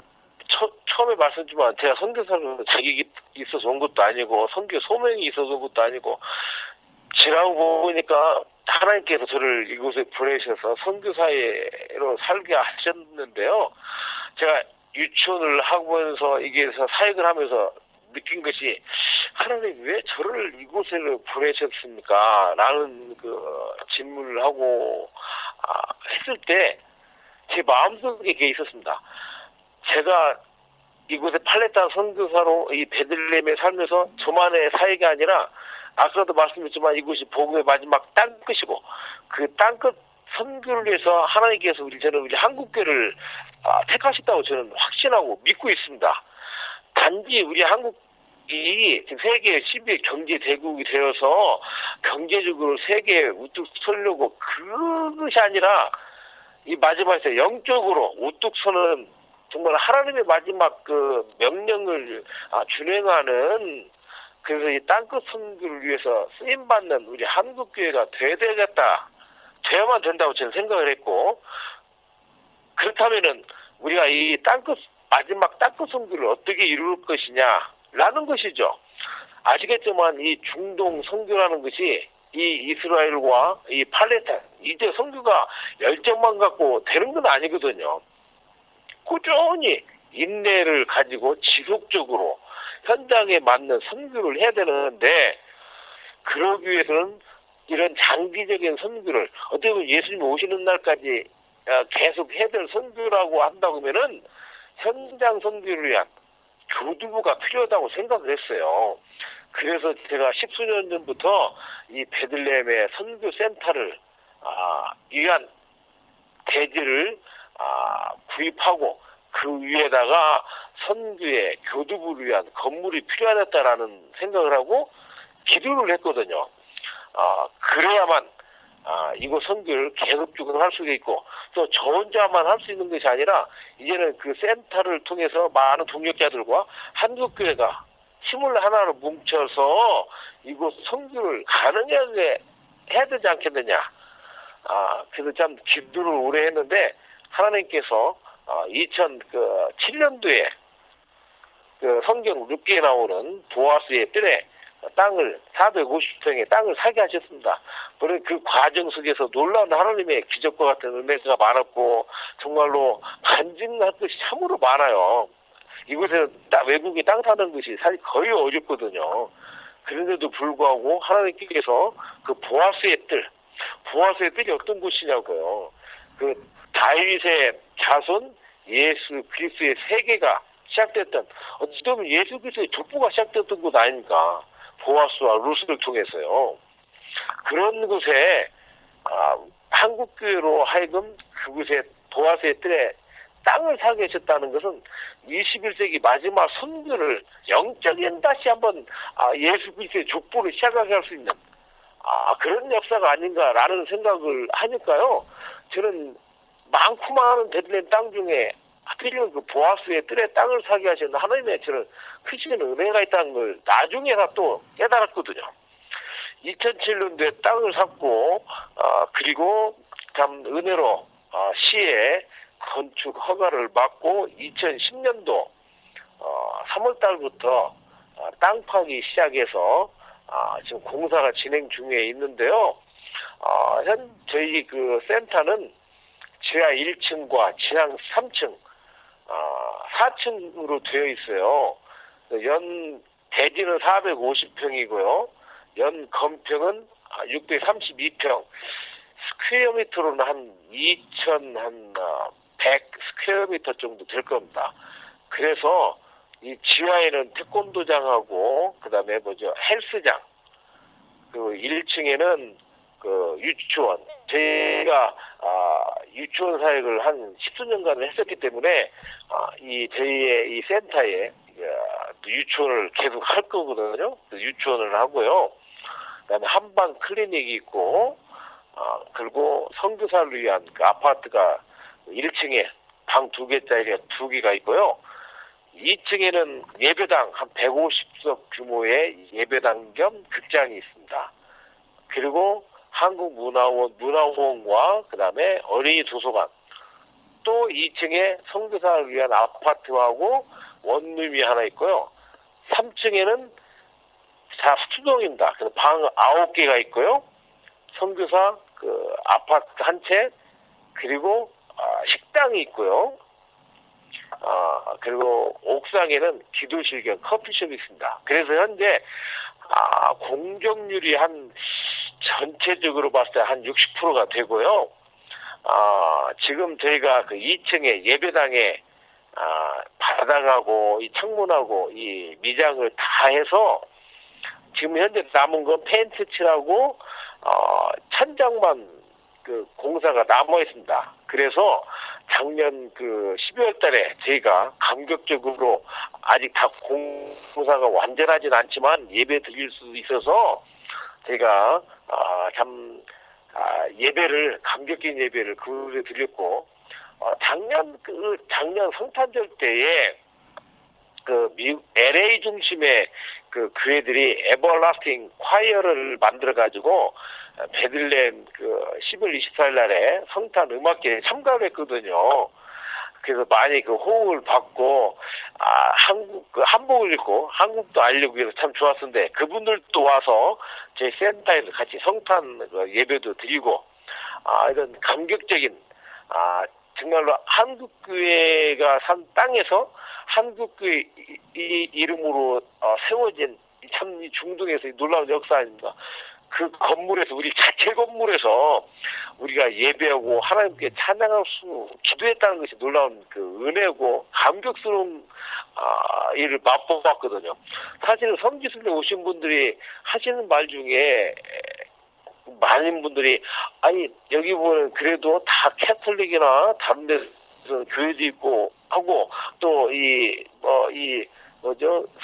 처음에 말씀드렸지만 제가 선교사로 자격이 있어서 온 것도 아니고 선교 소명이 있어서 온 것도 아니고, 지나고 보니까 하나님께서 저를 이곳에 보내셔서 선교사로 살게 하셨는데요. 제가 유치원을 하면서 이게서 사역을 하면서 느낀 것이, 하나님 왜 저를 이곳에 보내셨습니까? 라는 질문을 하고 했을 때 제 마음속에 그게 있었습니다. 제가 이곳에 팔레타 선교사로 이 베들레헴에 살면서 저만의 사역이 아니라, 아까도 말씀드렸지만 이곳이 복음의 마지막 땅끝이고, 그 땅끝 선교를 위해서 하나님께서 저는 우리 한국교를 택하셨다고 저는 확신하고 믿고 있습니다. 단지 우리 한국이 지금 세계 10위 경제 대국이 되어서 경제적으로 세계에 우뚝 서려고 그것이 아니라, 이 마지막에 영적으로 우뚝 서는 정말 하나님의 마지막 명령을 준행하는, 그래서 이 땅끝 선교를 위해서 쓰임받는 우리 한국교회가 되어야만 된다고 저는 생각을 했고, 그렇다면은 우리가 이 마지막 땅끝 선교를 어떻게 이룰 것이냐라는 것이죠. 아시겠지만 이 중동 선교라는 것이 이 이스라엘과 이 팔레타인, 이제 선교가 열정만 갖고 되는 건 아니거든요. 꾸준히 인내를 가지고 지속적으로 현장에 맞는 선교를 해야 되는데, 그러기 위해서는 이런 장기적인 선교를 어떻게 보면 예수님 오시는 날까지 계속 해야 될 선교라고 한다고 하면은 현장 선교를 위한 교두부가 필요하다고 생각을 했어요. 그래서 제가 십수년 전부터 이 베들레헴의 선교센터를 위한 대지를 구입하고 그 위에다가 선교의 교두부를 위한 건물이 필요하다라는 생각을 하고 기도를 했거든요. 그래야만 이곳 선교를 계속적으로 할 수가 있고 또 저 혼자만 할 수 있는 것이 아니라 이제는 그 센터를 통해서 많은 동역자들과 한국교회가 힘을 하나로 뭉쳐서 이곳 선교를 가능하게 해야 되지 않겠느냐. 그래서 참 기도를 오래 했는데 하나님께서 2007년도에 그 성경 룻기에 나오는 보아스의 뜰에 땅을 450평의 땅을 사게 하셨습니다. 그런 그 과정 속에서 놀라운 하나님의 기적과 같은 은혜가 많았고 정말로 간증할 것이 참으로 많아요. 이곳에 외국이 땅 사는 것이 사실 거의 어렵거든요. 그런데도 불구하고 하나님께서 그 보아스의 뜰이 어떤 곳이냐고요. 그 다윗의 자손 예수 그리스도의 세계가 시작됐던 어찌 보면 예수 그리스도의 족보가 시작됐던 곳 아닙니까? 보아스와 루스를 통해서요. 그런 곳에 한국교회로 하여금 그곳에 보아스의 뜰에 땅을 사게 하셨다는 것은 21세기 마지막 선교를 영적인 다시 한번 예수 그리스도의 족보를 시작하게 할 수 있는 그런 역사가 아닌가라는 생각을 하니까요. 저는 많고 많은 베들레헴 땅 중에 하필이면 그 보아스의 뜰에 땅을 사게 하시는 하나님의 저는 크신 은혜가 있다는 걸 나중에나 또 깨달았거든요. 2007년도에 땅을 샀고 그리고 참 은혜로 시에 건축 허가를 받고 2010년도 3월 달부터 땅 파기 시작해서 지금 공사가 진행 중에 있는데요. 현 저희 그 센터는 지하 1층과 지하 3층 4층으로 되어 있어요. 연 대지는 450평이고요. 연 건평은 632평. 스퀘어미터로는 한 2,100 스퀘어미터 정도 될 겁니다. 그래서 이 지하에는 태권도장하고 그다음에 헬스장. 그 1층에는 그 유치원. 저희가 유치원 사역을 한 10수년간 했었기 때문에 이 저희의 이 센터에 유치원을 계속 할 거거든요. 유치원을 하고요. 그다음에 한방 클리닉이 있고 그리고 선교사를 위한 그 아파트가 1층에 방 2개짜리가 2개가 있고요. 2층에는 예배당 한 150석 규모의 예배당 겸 극장이 있습니다. 그리고 한국문화원과 그다음에 어린이 도서관 또 2층에 선교사를 위한 아파트하고 원룸이 하나 있고요. 3층에는 다 수동입니다. 그래서 방 9개가 있고요. 선교사 그 아파트 한 채 그리고 식당이 있고요. 그리고 옥상에는 기도실 겸 커피숍이 있습니다. 그래서 현재 공정률이 전체적으로 봤을 때 한 60%가 되고요. 지금 저희가 그 2층에 예배당에 바닥하고 이 창문하고 이 미장을 다 해서 지금 현재 남은 건 페인트 칠하고 천장만 그 공사가 남아 있습니다. 그래서 작년 그 12월 달에 저희가 감격적으로 아직 다 공사가 완전하진 않지만 예배 드릴 수 있어서 제가 예배를 감격적인 예배를 그에 드렸고 작년 성탄절 때에 그 미국 LA 중심의 그 교회들이 에버라스팅 콰이어를 만들어 가지고 베들레헴 그 10월 24일 날에 성탄 음악회에 참가를 했거든요. 그래서 많이 그 호응을 받고 한복을 입고 한국도 알리고 해서 참 좋았는데 그분들도 와서 저희 센터에서 같이 성탄 예배도 드리고 이런 감격적인 정말로 한국교회가 산 땅에서 한국교회 이름으로 세워진 참 이 중동에서 이 놀라운 역사 아닙니까? 그 건물에서 우리 자체 건물에서 우리가 예배하고 하나님께 찬양할 수 기도했다는 것이 놀라운 그 은혜고 감격스러운 일을 맛보았거든요. 사실은 성지순례 오신 분들이 하시는 말 중에 많은 분들이 아니 여기 보면 그래도 다 캐톨릭이나 다른 데서 교회도 있고 하고 또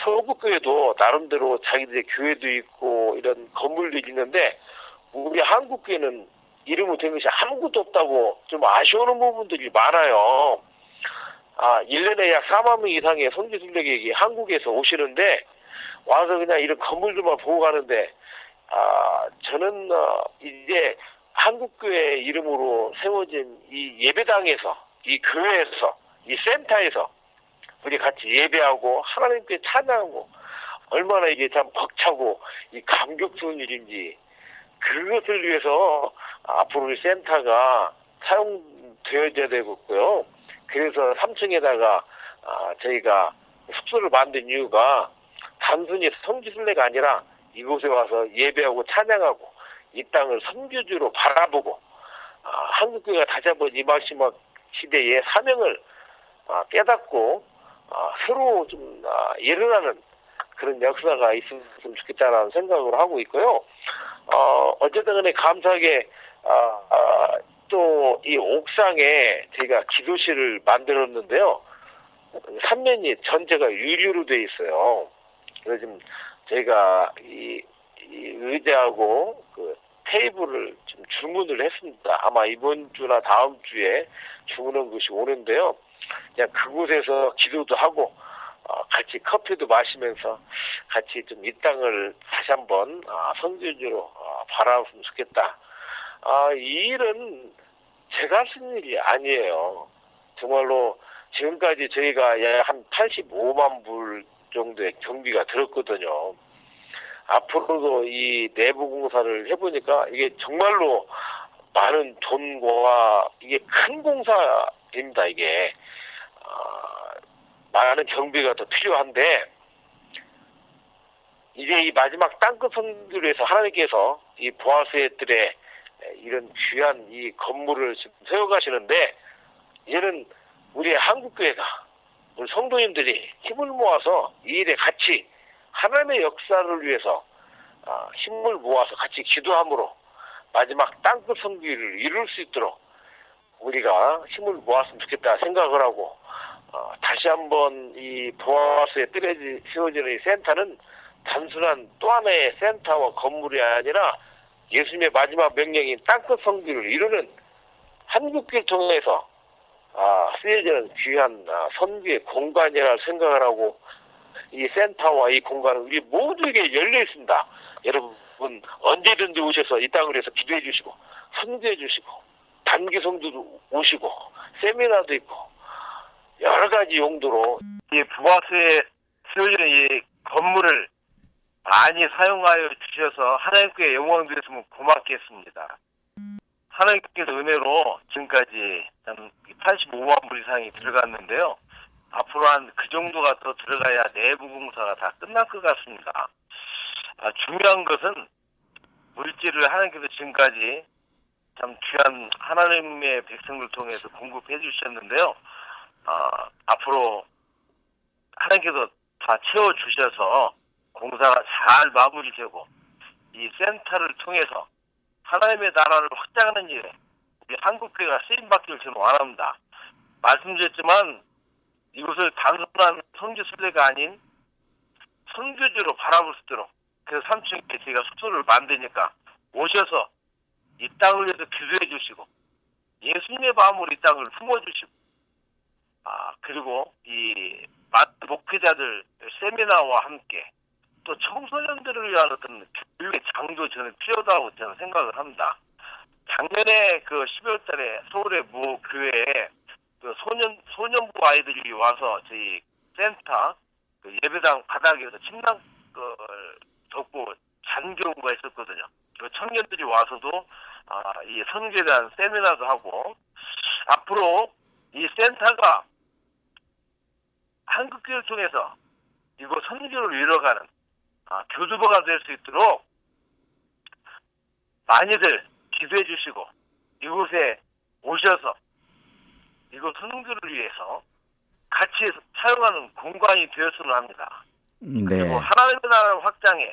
서구교회도 나름대로 자기들의 교회도 있고 이런 건물들이 있는데 우리 한국교회는 이름을 된 것이 아무것도 없다고 좀 아쉬워하는 부분들이 많아요. 1년에 약 4만 명 이상의 성지순례객이 한국에서 오시는데 와서 그냥 이런 건물들만 보고 가는데 저는 이제 한국교회 이름으로 세워진 이 예배당에서 이 교회에서 이 센터에서 우리 같이 예배하고 하나님께 찬양하고 얼마나 이게 참 벅차고 이 감격스러운 일인지 그것을 위해서 앞으로 이 센터가 사용되어야 되겠고요. 그래서 3층에다가 저희가 숙소를 만든 이유가 단순히 성지순례가 아니라 이곳에 와서 예배하고 찬양하고 이 땅을 선교지로 바라보고 한국교회가 다시 한번 이 마지막 시대의 사명을 깨닫고 서로 좀 일어나는 그런 역사가 있었으면 좋겠다라는 생각을 하고 있고요. 어쨌든 간에 감사하게 또 이 옥상에 저희가 기도실을 만들었는데요. 3면이 전체가 유리로 돼 있어요. 그래서 지금 저희가 이 의자하고 그 테이블을 좀 주문을 했습니다. 아마 이번 주나 다음 주에 주문한 것이 오는데요. 그냥 그곳에서 기도도 하고 같이 커피도 마시면서 같이 좀 이 땅을 다시 한번 선교지로 바라봤으면 좋겠다. 이 일은 제가 쓴 일이 아니에요. 정말로 지금까지 저희가 약 한 85만 불 정도의 경비가 들었거든요. 앞으로도 이 내부 공사를 해보니까 이게 정말로 많은 돈과 이게 큰 공사입니다. 이게 많은 경비가 더 필요한데 이제 이 마지막 땅끝 선교를 해서 하나님께서 이 보아스들의 이런 귀한 이 건물을 지금 세워가시는데 이제는 우리 한국교회가 우리 성도님들이 힘을 모아서 이 일에 같이 하나님의 역사를 위해서 힘을 모아서 같이 기도함으로 마지막 땅끝 선교를 이룰 수 있도록 우리가 힘을 모았으면 좋겠다 생각을 하고 다시 한번 이 보아스에 뜰에 세워지는 이 센터는 단순한 또 하나의 센터와 건물이 아니라 예수님의 마지막 명령인 땅끝 선교를 이루는 한국교를 통해서 쓰여지는 귀한 선교의 공간이라 생각을 하고 이 센터와 이 공간은 우리 모두에게 열려 있습니다. 여러분 언제든지 오셔서 이 땅을 위해서 기도해 주시고 선교해 주시고 단기성도도 오시고 세미나도 있고 여러 가지 용도로 이 부가스에 세워지는 이 건물을 많이 사용하여 주셔서 하나님께 영광 드렸으면 고맙겠습니다. 하나님께서 은혜로 지금까지 85만 불 이상이 들어갔는데요. 앞으로 한 그 정도가 더 들어가야 내부 공사가 다 끝날 것 같습니다. 중요한 것은 물질을 하나님께서 지금까지 참 귀한 하나님의 백성을 통해서 공급해 주셨는데요. 앞으로 하나님께서 다 채워주셔서 공사가 잘 마무리되고 이 센터를 통해서 하나님의 나라를 확장하는 일에 우리 한국교회가 쓰임받기를 저는 원합니다. 말씀드렸지만 이곳을 단순한 선교순례가 아닌 선교지로 바라볼 수 있도록 그래서 3층에 저희가 숙소를 만드니까 오셔서 이 땅을 위해서 기도해 주시고 예수님의 마음으로 이 땅을 품어주시고 그리고 이 목회자들 세미나와 함께 또 청소년들을 위한 어떤 교육의 장도 저는 필요하다고 저는 생각을 합니다. 작년에 그 12월 달에 서울의 모 교회에 그 소년부 아이들이 와서 저희 센터 그 예배당 바닥에서 침낭을 덮고 잔 경우가 있었거든요. 그 청년들이 와서도 이 선교에 대한 세미나도 하고 앞으로 이 센터가 한국교회를 통해서 이곳 선교를 이뤄가는 교두보가 될 수 있도록 많이들 기도해 주시고 이곳에 오셔서 이곳 선교를 위해서 같이 사용하는 공간이 되었으면 합니다. 네. 그리고 하나님의 나라 확장에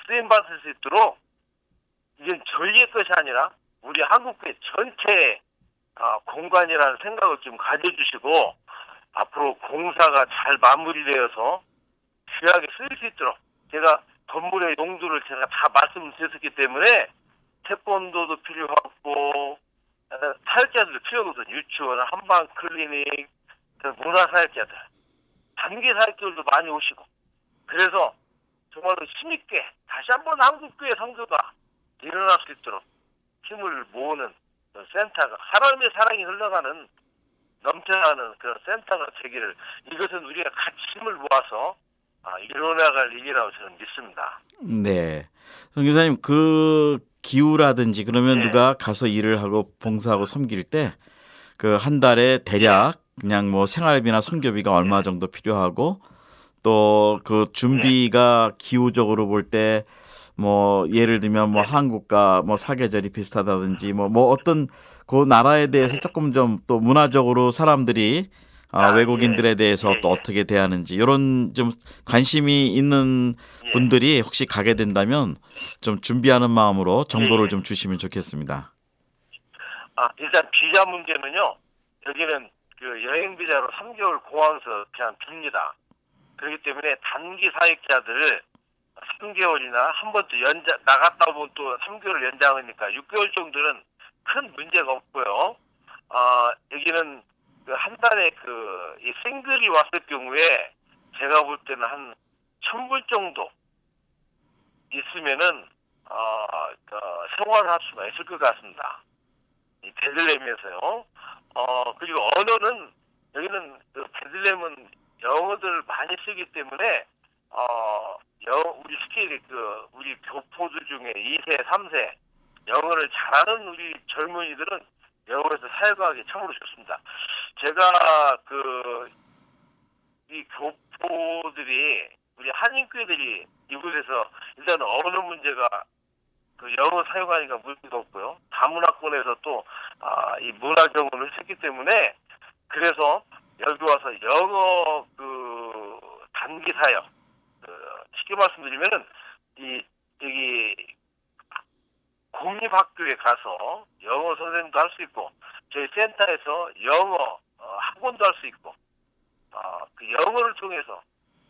쓰임받을 수 있도록 이젠 저희의 것이 아니라 우리 한국교회 전체의 공간이라는 생각을 좀 가져주시고 앞으로 공사가 잘 마무리되어서 귀하게 쓰일 수 있도록 제가 건물의 용도를 제가 다 말씀드렸기 때문에 태권도도 필요하고 사역자들도 필요하거든요. 유치원, 한방 클리닉, 문화사역자들, 단기 사역자들도 많이 오시고 그래서 정말로 힘있게 다시 한번 한국교회 선교가 일어날 수 있도록 힘을 모으는 센터가 하나님의 사랑이 흘러가는 넘쳐나는 그런 센터가 되기를 이것은 우리가 같이 힘을 모아서 이뤄나갈 일이라고 저는 믿습니다. 네. 선교사님 그 기후라든지 그러면 네. 누가 가서 일을 하고 봉사하고 섬길 때 그 한 달에 대략 그냥 뭐 생활비나 선교비가 얼마 정도 필요하고 또 그 준비가 기후적으로 볼 때 뭐 예를 들면 뭐 한국과 뭐 사계절이 비슷하다든지 뭐 어떤 그 나라에 대해서 조금 좀 또 문화적으로 사람들이 외국인들에 대해서 또 어떻게 대하는지 이런 좀 관심이 있는 분들이 혹시 가게 된다면 좀 준비하는 마음으로 정보를 좀 주시면 좋겠습니다. 일단 비자 문제는요. 여기는 그 여행 비자로 3개월 공항에서 그냥 줍니다. 그렇기 때문에 단기 사역자들을 3개월이나 한 번 또 나갔다 오면 또 3개월 연장하니까 6개월 정도는 큰 문제가 없고요. 여기는 그 한 달에 이 싱글이 왔을 경우에 제가 볼 때는 한 1,000불 정도 있으면은 생활할 수가 있을 것 같습니다. 이 베들레헴에서요. 그리고 언어는 여기는 그 베들레헴은 영어들 많이 쓰기 때문에 우리 스케일이 우리 교포들 중에 2세, 3세 영어를 잘하는 우리 젊은이들은 영어에서 사역하기 참으로 좋습니다. 제가 이 교포들이 우리 한인교회들이 이곳에서 일단 언어 문제가 영어 사용하니까 문제가 없고요. 다문화권에서 또 이 문화 경험을 했기 때문에 그래서 여기 와서 영어 단기 사역 쉽게 말씀드리면은 여기 공립학교에 가서 영어 선생님도 할 수 있고 저희 센터에서 영어 학원도 할 수 있고 그 영어를 통해서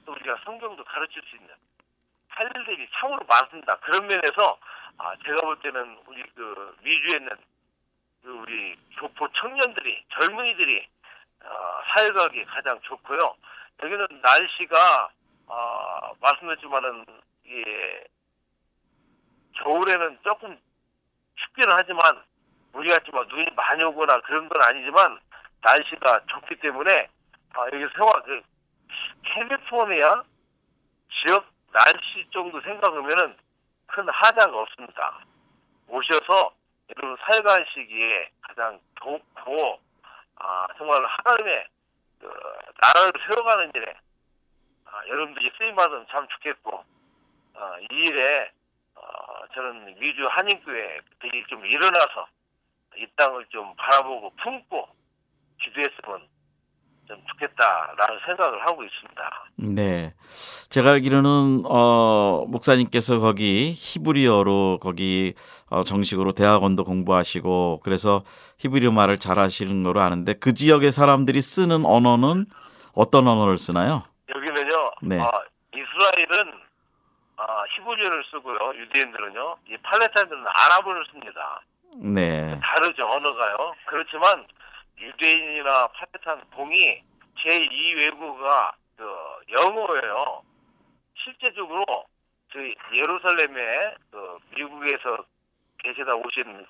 또 우리가 성경도 가르칠 수 있는 할 일들이 참으로 많습니다. 그런 면에서 제가 볼 때는 우리 미주에 있는 우리 교포 청년들이 젊은이들이 사역하기 가장 좋고요. 여기는 날씨가 말씀드렸지만은 겨울에는 조금 춥기는 하지만 우리 같이 막 눈이 많이 오거나 그런 건 아니지만 날씨가 좋기 때문에 여기 캘리포니아 지역 날씨 정도 생각하면은 큰 하자가 없습니다. 오셔서 여러분 사역하시기에 가장 좋고 정말 하나님의 나라를 세워가는 일에 여러분들이 쓰임받으면 참 좋겠고 이 일에 저는 미주 한인교회들이 좀 일어나서 이 땅을 좀 바라보고 품고 기도했으면 좀 좋겠다라는 생각을 하고 있습니다. 네. 제가 알기로는 목사님께서 거기 히브리어로 거기 정식으로 대학원도 공부하시고 그래서 히브리어 말을 잘하시는 거로 아는데 그 지역의 사람들이 쓰는 언어는 어떤 언어를 쓰나요? 여기는요. 네. 이스라엘은 히브리어를 쓰고요. 유대인들은요. 이 팔레스타인들은 아랍어를 씁니다. 네. 다르죠. 언어가요. 그렇지만 유대인이나 팔레스타인 봉이 제2 외국어가 영어예요. 실제적으로 예루살렘에 미국에서 계시다 오신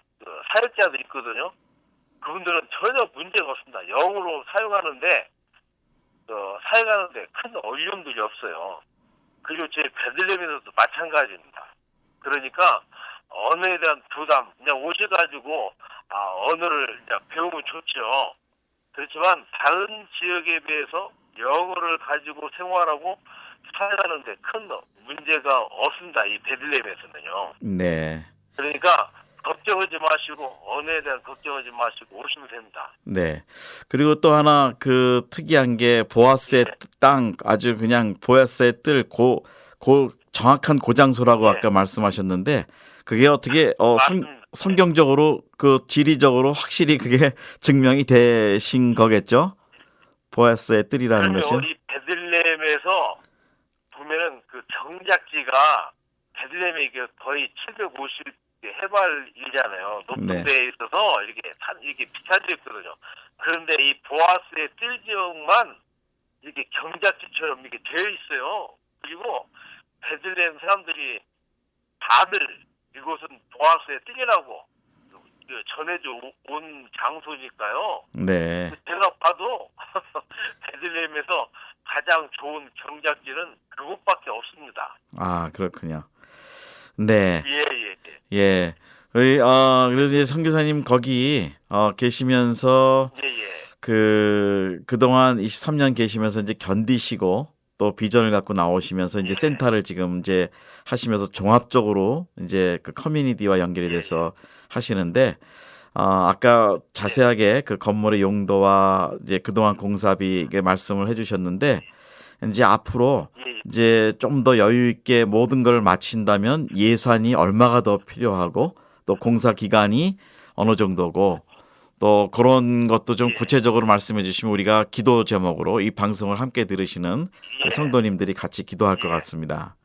사역자들이 있거든요. 그분들은 전혀 문제가 없습니다. 영어로 사용하는데 큰 어려움들이 없어요. 그리고 저희 베들레헴에서도 마찬가지입니다. 그러니까 언어에 대한 부담, 그냥 오셔가지고 언어를 그냥 배우면 좋죠. 그렇지만 다른 지역에 비해서 영어를 가지고 생활하고 살아가는데 큰 문제가 없습니다. 이 베들레헴에서는요. 네. 그러니까 걱정하지 마시고 언어에 대한 걱정하지 마시고 오시면 됩니다. 네. 그리고 또 하나 그 특이한 게 보아스의 네. 땅 아주 그냥 보아스의 뜰 정확한 고장소라고 네. 아까 말씀하셨는데 그게 어떻게 맞습니다. 성경적으로 그 지리적으로 확실히 그게 증명이 되신 거겠죠? 보아스의 뜰이라는 것이요. 그러면 이 베들레헴에서 보면은 그 경작지가 베들레헴이 이게 거의 750 해발이잖아요. 높은 네. 데에 있어서 이렇게 비춰져 있거든요. 그런데 이 보아스의 뜰 지역만 이렇게 경작지처럼 이렇게 되어 있어요. 그리고 베들레헴 사람들이 다들 이곳은 보아스의 뜰이라고 전해져 온 장소니까요. 네. 제가 봐도 베들레헴에서 가장 좋은 경작지는 그곳밖에 없습니다. 아, 그렇군요. 네. 예. 예. 우리 그래서 이제 선교사님 거기 계시면서 예. 그동안 23년 계시면서 이제 견디시고 또 비전을 갖고 나오시면서 이제 센터를 지금 이제 하시면서 종합적으로 이제 그 커뮤니티와 연결이 돼서 하시는데 아까 자세하게 그 건물의 용도와 이제 그동안 공사비 이게 말씀을 해주셨는데 이제 앞으로 예. 이제 좀 더 여유 있게 모든 걸 마친다면 예산이 얼마가 더 필요하고 또 공사 기간이 어느 정도고 또 그런 것도 좀 구체적으로 말씀해 주시면 우리가 기도 제목으로 이 방송을 함께 들으시는 성도님들이 같이 기도할 것 같습니다.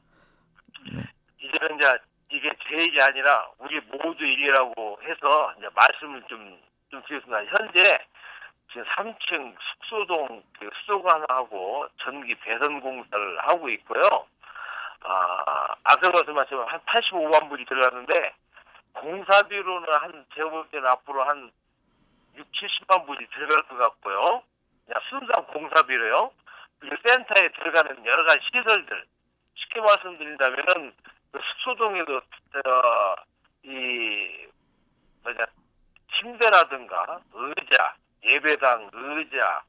이제는 이제 이게 제 일이 아니라 우리 모두 일이라고 해서 이제 말씀을 좀 드리겠습니다. 현재 지금 3층 숙소동 수도관하고 전기 배선 공사를 하고 있고요. 앞서 말씀하신 한 85만 불이 들어갔는데 공사비로는 제가 볼 때는 앞으로 한 6, 70만 불이 들어갈 것 같고요. 그냥 순수한 공사비로요. 그리고 센터에 들어가는 여러 가지 시설들 쉽게 말씀드린다면은 그 숙소동에도 침대라든가 의자, 예배당 의자,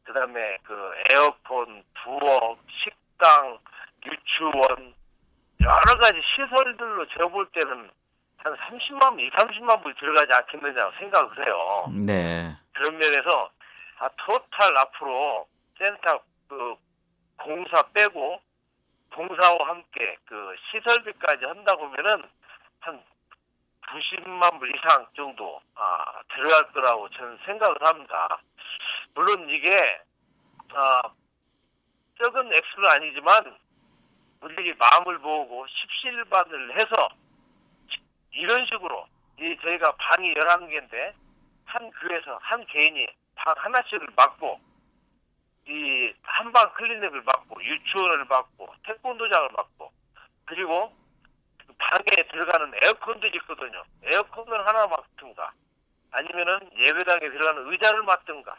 그다음에 그 에어컨, 부엌, 식당, 유치원 여러 가지 시설들로 제가 볼 때는 한 30만 불 들어가지 않겠느냐 생각을 해요. 네. 그런 면에서 토탈 앞으로 센터 그 공사 빼고 공사와 함께 그 시설비까지 한다고 하면은 한 90만 불 이상 정도 들어갈 거라고 저는 생각을 합니다. 물론 이게 적은 액수는 아니지만 우리들이 마음을 모으고 십시일반을 해서 이런 식으로 저희가 방이 11개인데 한 교회에서 한 개인이 방 하나씩을 맡고 이 한방 클리닉을 맡고 유치원을 맡고 태권도장을 맡고 그리고 방에 들어가는 에어컨들이 있거든요. 에어컨을 하나 맡든가 아니면은 예배당에 들어가는 의자를 맡든가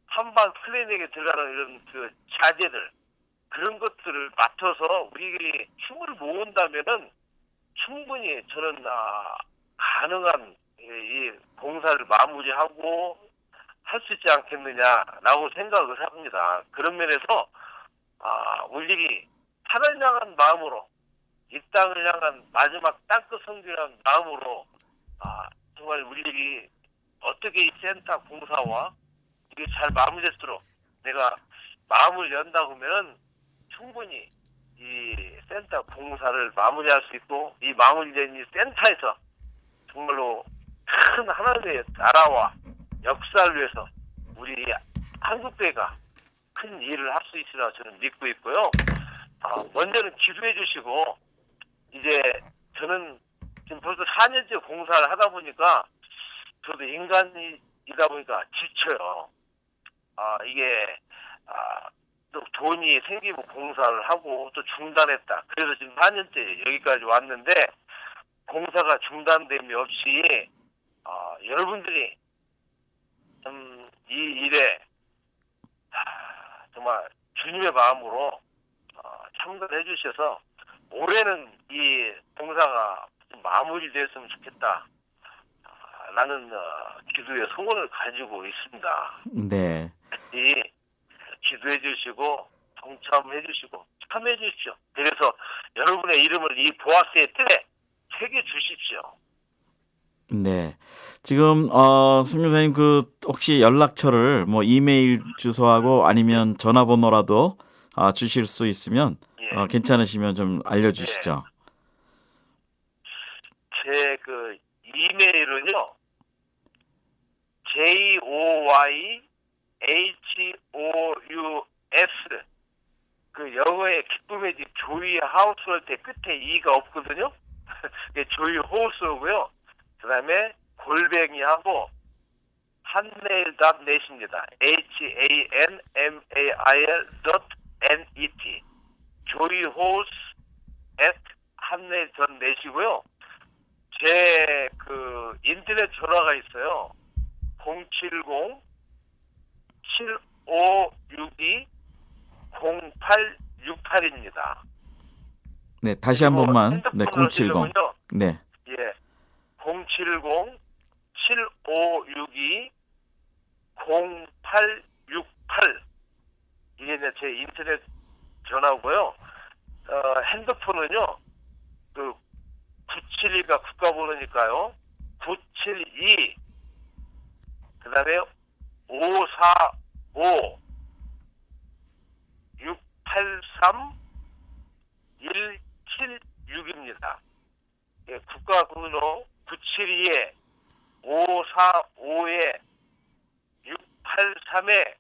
한방 클리닉에 들어가는 이런 그 자재들 그런 것들을 맡아서 우리들이 힘을 모은다면은 충분히 저는 가능한 이 공사를 마무리하고 할 수 있지 않겠느냐라고 생각을 합니다. 그런 면에서 우리들이 하나님 향한 마음으로 이 땅을 향한 마지막 땅끝 성교라는 마음으로 정말 우리들이 어떻게 이 센터 공사와 이게 잘 마무리될수록 내가 마음을 연다고 하면 충분히 이 센터 공사를 마무리할 수 있고 이 마무리된 이 센터에서 정말로 큰 하나님의 나라와 역사를 위해서 우리 한국교회가 큰 일을 할 수 있으라 저는 믿고 있고요. 먼저는 기도해 주시고 이제 저는 지금 벌써 4년째 공사를 하다 보니까 저도 인간이다 보니까 지쳐요. 이게 또 돈이 생기고 공사를 하고 또 중단했다. 그래서 지금 4년째 여기까지 왔는데 공사가 중단됨이 없이 여러분들이 좀 이 일에 정말 주님의 마음으로 참가해 주셔서 올해는 이 공사가 좀 마무리됐으면 좋겠다. 라는 기도의 소원을 가지고 있습니다. 네. 기도해 주시고 동참해 주시고 참여해 주십시오. 그래서 여러분의 이름을 이 보아스의 뜰에 새겨 주십시오. 네. 지금 선교사님 그 혹시 연락처를 뭐 이메일 주소하고 아니면 전화번호라도 주실 수 있으면 예. 괜찮으시면 좀 알려주시죠. 제 그 이메일은요. JOYHOUS 그 영어의 기쁨의 집 조이 하우스 할 때 끝에 이가 없거든요. 조이 호우스고요. 그다음에 골뱅이하고 한메일.net입니다. hanmail.net joyhouse@hanmail.net이고요. 제 그 인터넷 전화가 있어요. 070-7562-0868입니다. 네, 다시 한 번만. 네, 핸드폰으로 070. 하시려면요. 네. 예. 070-7562-0868 이게 이제 제 인터넷 전화고요. 핸드폰은요. 그 972가 국가번호니까요. 972 그다음에 545 683 176입니다. 예, 국가번호 972에 545에 683에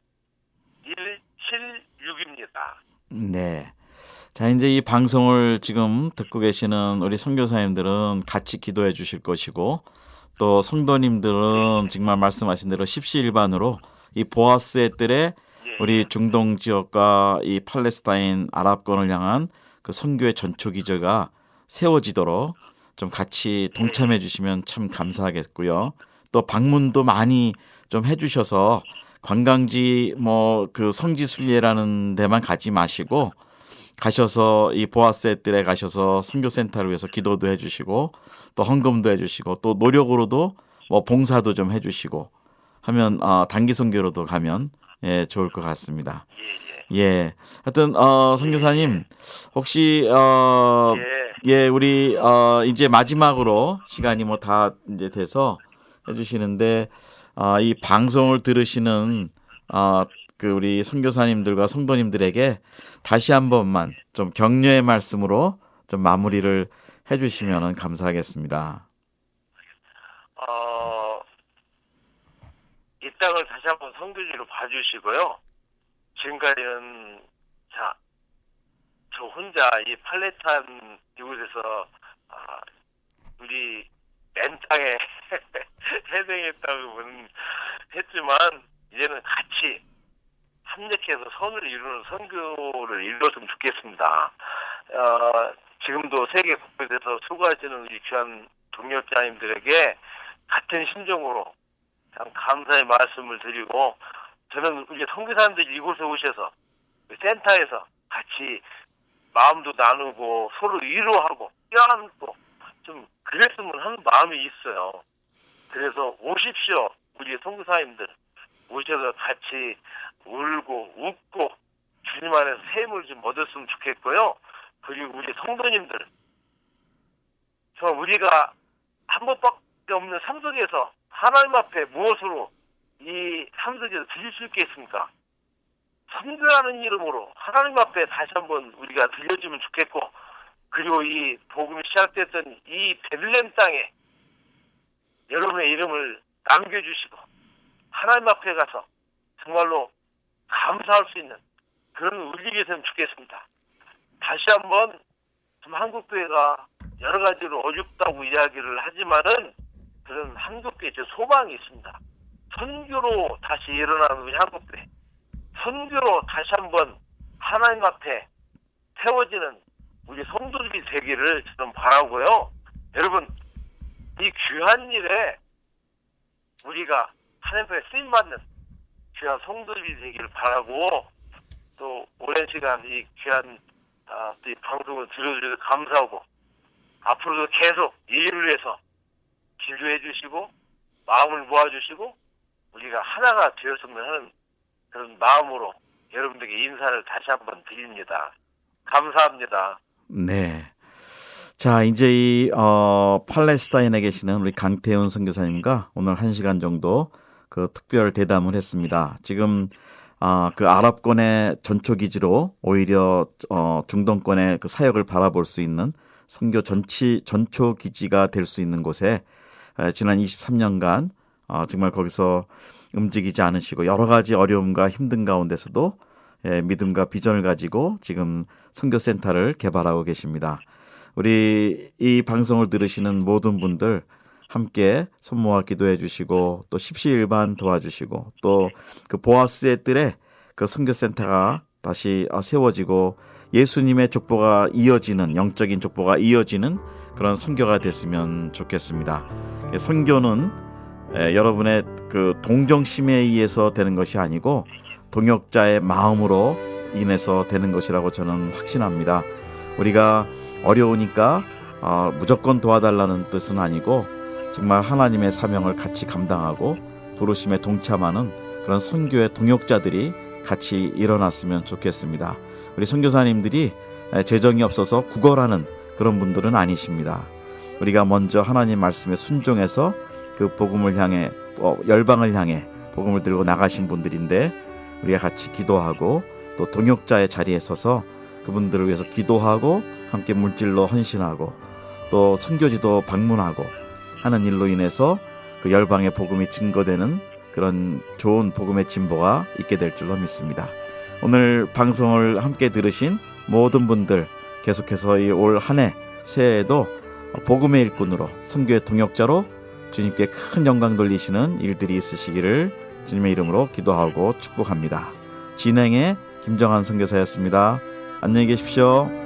176입니다. 네. 자, 이제 이 방송을 지금 듣고 계시는 우리 선교사님들은 같이 기도해 주실 것이고 또 성도님들은 정말 말씀하신 대로 십시일반으로 이 보아스의 뜰에 우리 중동 지역과 이 팔레스타인 아랍권을 향한 그 선교의 전초 기저가 세워지도록 좀 같이 동참해 주시면 참 감사하겠고요. 또 방문도 많이 좀 해주셔서 관광지 뭐 그 성지순례라는 데만 가지 마시고 가셔서 이 보아스의 뜰에 가셔서 선교센터를 위해서 기도도 해주시고 또 헌금도 해주시고 또 노력으로도 뭐 봉사도 좀 해주시고 하면 단기 선교로도 가면 예 좋을 것 같습니다. 예, 하여튼 선교사님 혹시 예 우리 이제 마지막으로 시간이 뭐 다 이제 돼서 해주시는데 이 방송을 들으시는 그 우리 선교사님들과 성도님들에게 다시 한 번만 좀 격려의 말씀으로 좀 마무리를 해주시면 감사하겠습니다. 이 땅을 다시 한번 성교지로 봐주시고요. 지금까지는 저 혼자 이 팔레탄 이곳에서 우리 맨 땅에 해병했다고는 했지만 이제는 같이 협력해서 선을 이루는 선교를 이루었으면 좋겠습니다. 지금도 세계 곳곳에서 수고하시는 우리 귀한 동역자님들에게 같은 심정으로 참 감사의 말씀을 드리고 저는 우리 선교사님들이 이곳에 오셔서 센터에서 같이 마음도 나누고 서로 위로하고 껴안고 좀 그랬으면 하는 마음이 있어요. 그래서 오십시오. 우리 선교사님들 오셔서 같이 울고 웃고 주님 안에서 샘을 좀 얻었으면 좋겠고요. 그리고 우리 성도님들 정말 우리가 한 번밖에 없는 삶 속에서 하나님 앞에 무엇으로 이 삶 속에서 드릴 수 있겠습니까? 선교하는 이름으로 하나님 앞에 다시 한번 우리가 들려주면 좋겠고 그리고 이 복음이 시작됐던 이 베들레헴 땅에 여러분의 이름을 남겨주시고 하나님 앞에 가서 정말로 감사할 수 있는 그런 우리에게 되면 좋겠습니다. 다시 한번 좀 한국교회가 여러 가지로 어렵다고 이야기를 하지만은 그런 한국교회 제 소망이 있습니다. 선교로 다시 일어나는 우리 한국교회, 선교로 다시 한번 하나님 앞에 세워지는 우리 성도들이 되기를 저는 바라고요. 여러분 이 귀한 일에 우리가 하나님 앞에 쓰임받는 귀한 성도들이 되기를 바라고 또 오랜 시간 이 귀한 또 이 방송을 들어주셔서 감사하고 앞으로도 계속 이 일을 위해서 기도해 주시고 마음을 모아주시고 우리가 하나가 되었으면 하는 그런 마음으로 여러분들에게 인사를 다시 한번 드립니다. 감사합니다. 네. 자, 이제 이 팔레스타인에 계시는 우리 강태훈 선교사님과 오늘 1시간 정도 그 특별 대담을 했습니다. 지금 그 아랍권의 전초 기지로 오히려 중동권의 그 사역을 바라볼 수 있는 선교 전초 기지가 될 수 있는 곳에 지난 23년간 정말 거기서 움직이지 않으시고 여러 가지 어려움과 힘든 가운데서도 믿음과 비전을 가지고 지금 선교센터를 개발하고 계십니다. 우리 이 방송을 들으시는 모든 분들 함께 손 모아 기도해 주시고 또 십시일반 도와주시고 또 그 보아스의 뜰에 그 선교센터가 다시 세워지고 예수님의 족보가 이어지는 영적인 족보가 이어지는 그런 선교가 됐으면 좋겠습니다. 선교는 여러분의 그 동정심에 의해서 되는 것이 아니고 동역자의 마음으로 인해서 되는 것이라고 저는 확신합니다. 우리가 어려우니까 무조건 도와달라는 뜻은 아니고 정말 하나님의 사명을 같이 감당하고 부르심에 동참하는 그런 선교의 동역자들이 같이 일어났으면 좋겠습니다. 우리 선교사님들이 재정이 없어서 구걸하는 그런 분들은 아니십니다. 우리가 먼저 하나님 말씀에 순종해서 그 복음을 향해 열방을 향해 복음을 들고 나가신 분들인데 우리가 같이 기도하고 또 동역자의 자리에 서서 그분들을 위해서 기도하고 함께 물질로 헌신하고 또 선교지도 방문하고 하는 일로 인해서 그 열방의 복음이 증거되는 그런 좋은 복음의 진보가 있게 될 줄로 믿습니다. 오늘 방송을 함께 들으신 모든 분들 계속해서 이 올 한 해 새해에도 복음의 일꾼으로 선교의 동역자로 주님께 큰 영광 돌리시는 일들이 있으시기를 주님의 이름으로 기도하고 축복합니다. 진행의 김정한 선교사였습니다. 안녕히 계십시오.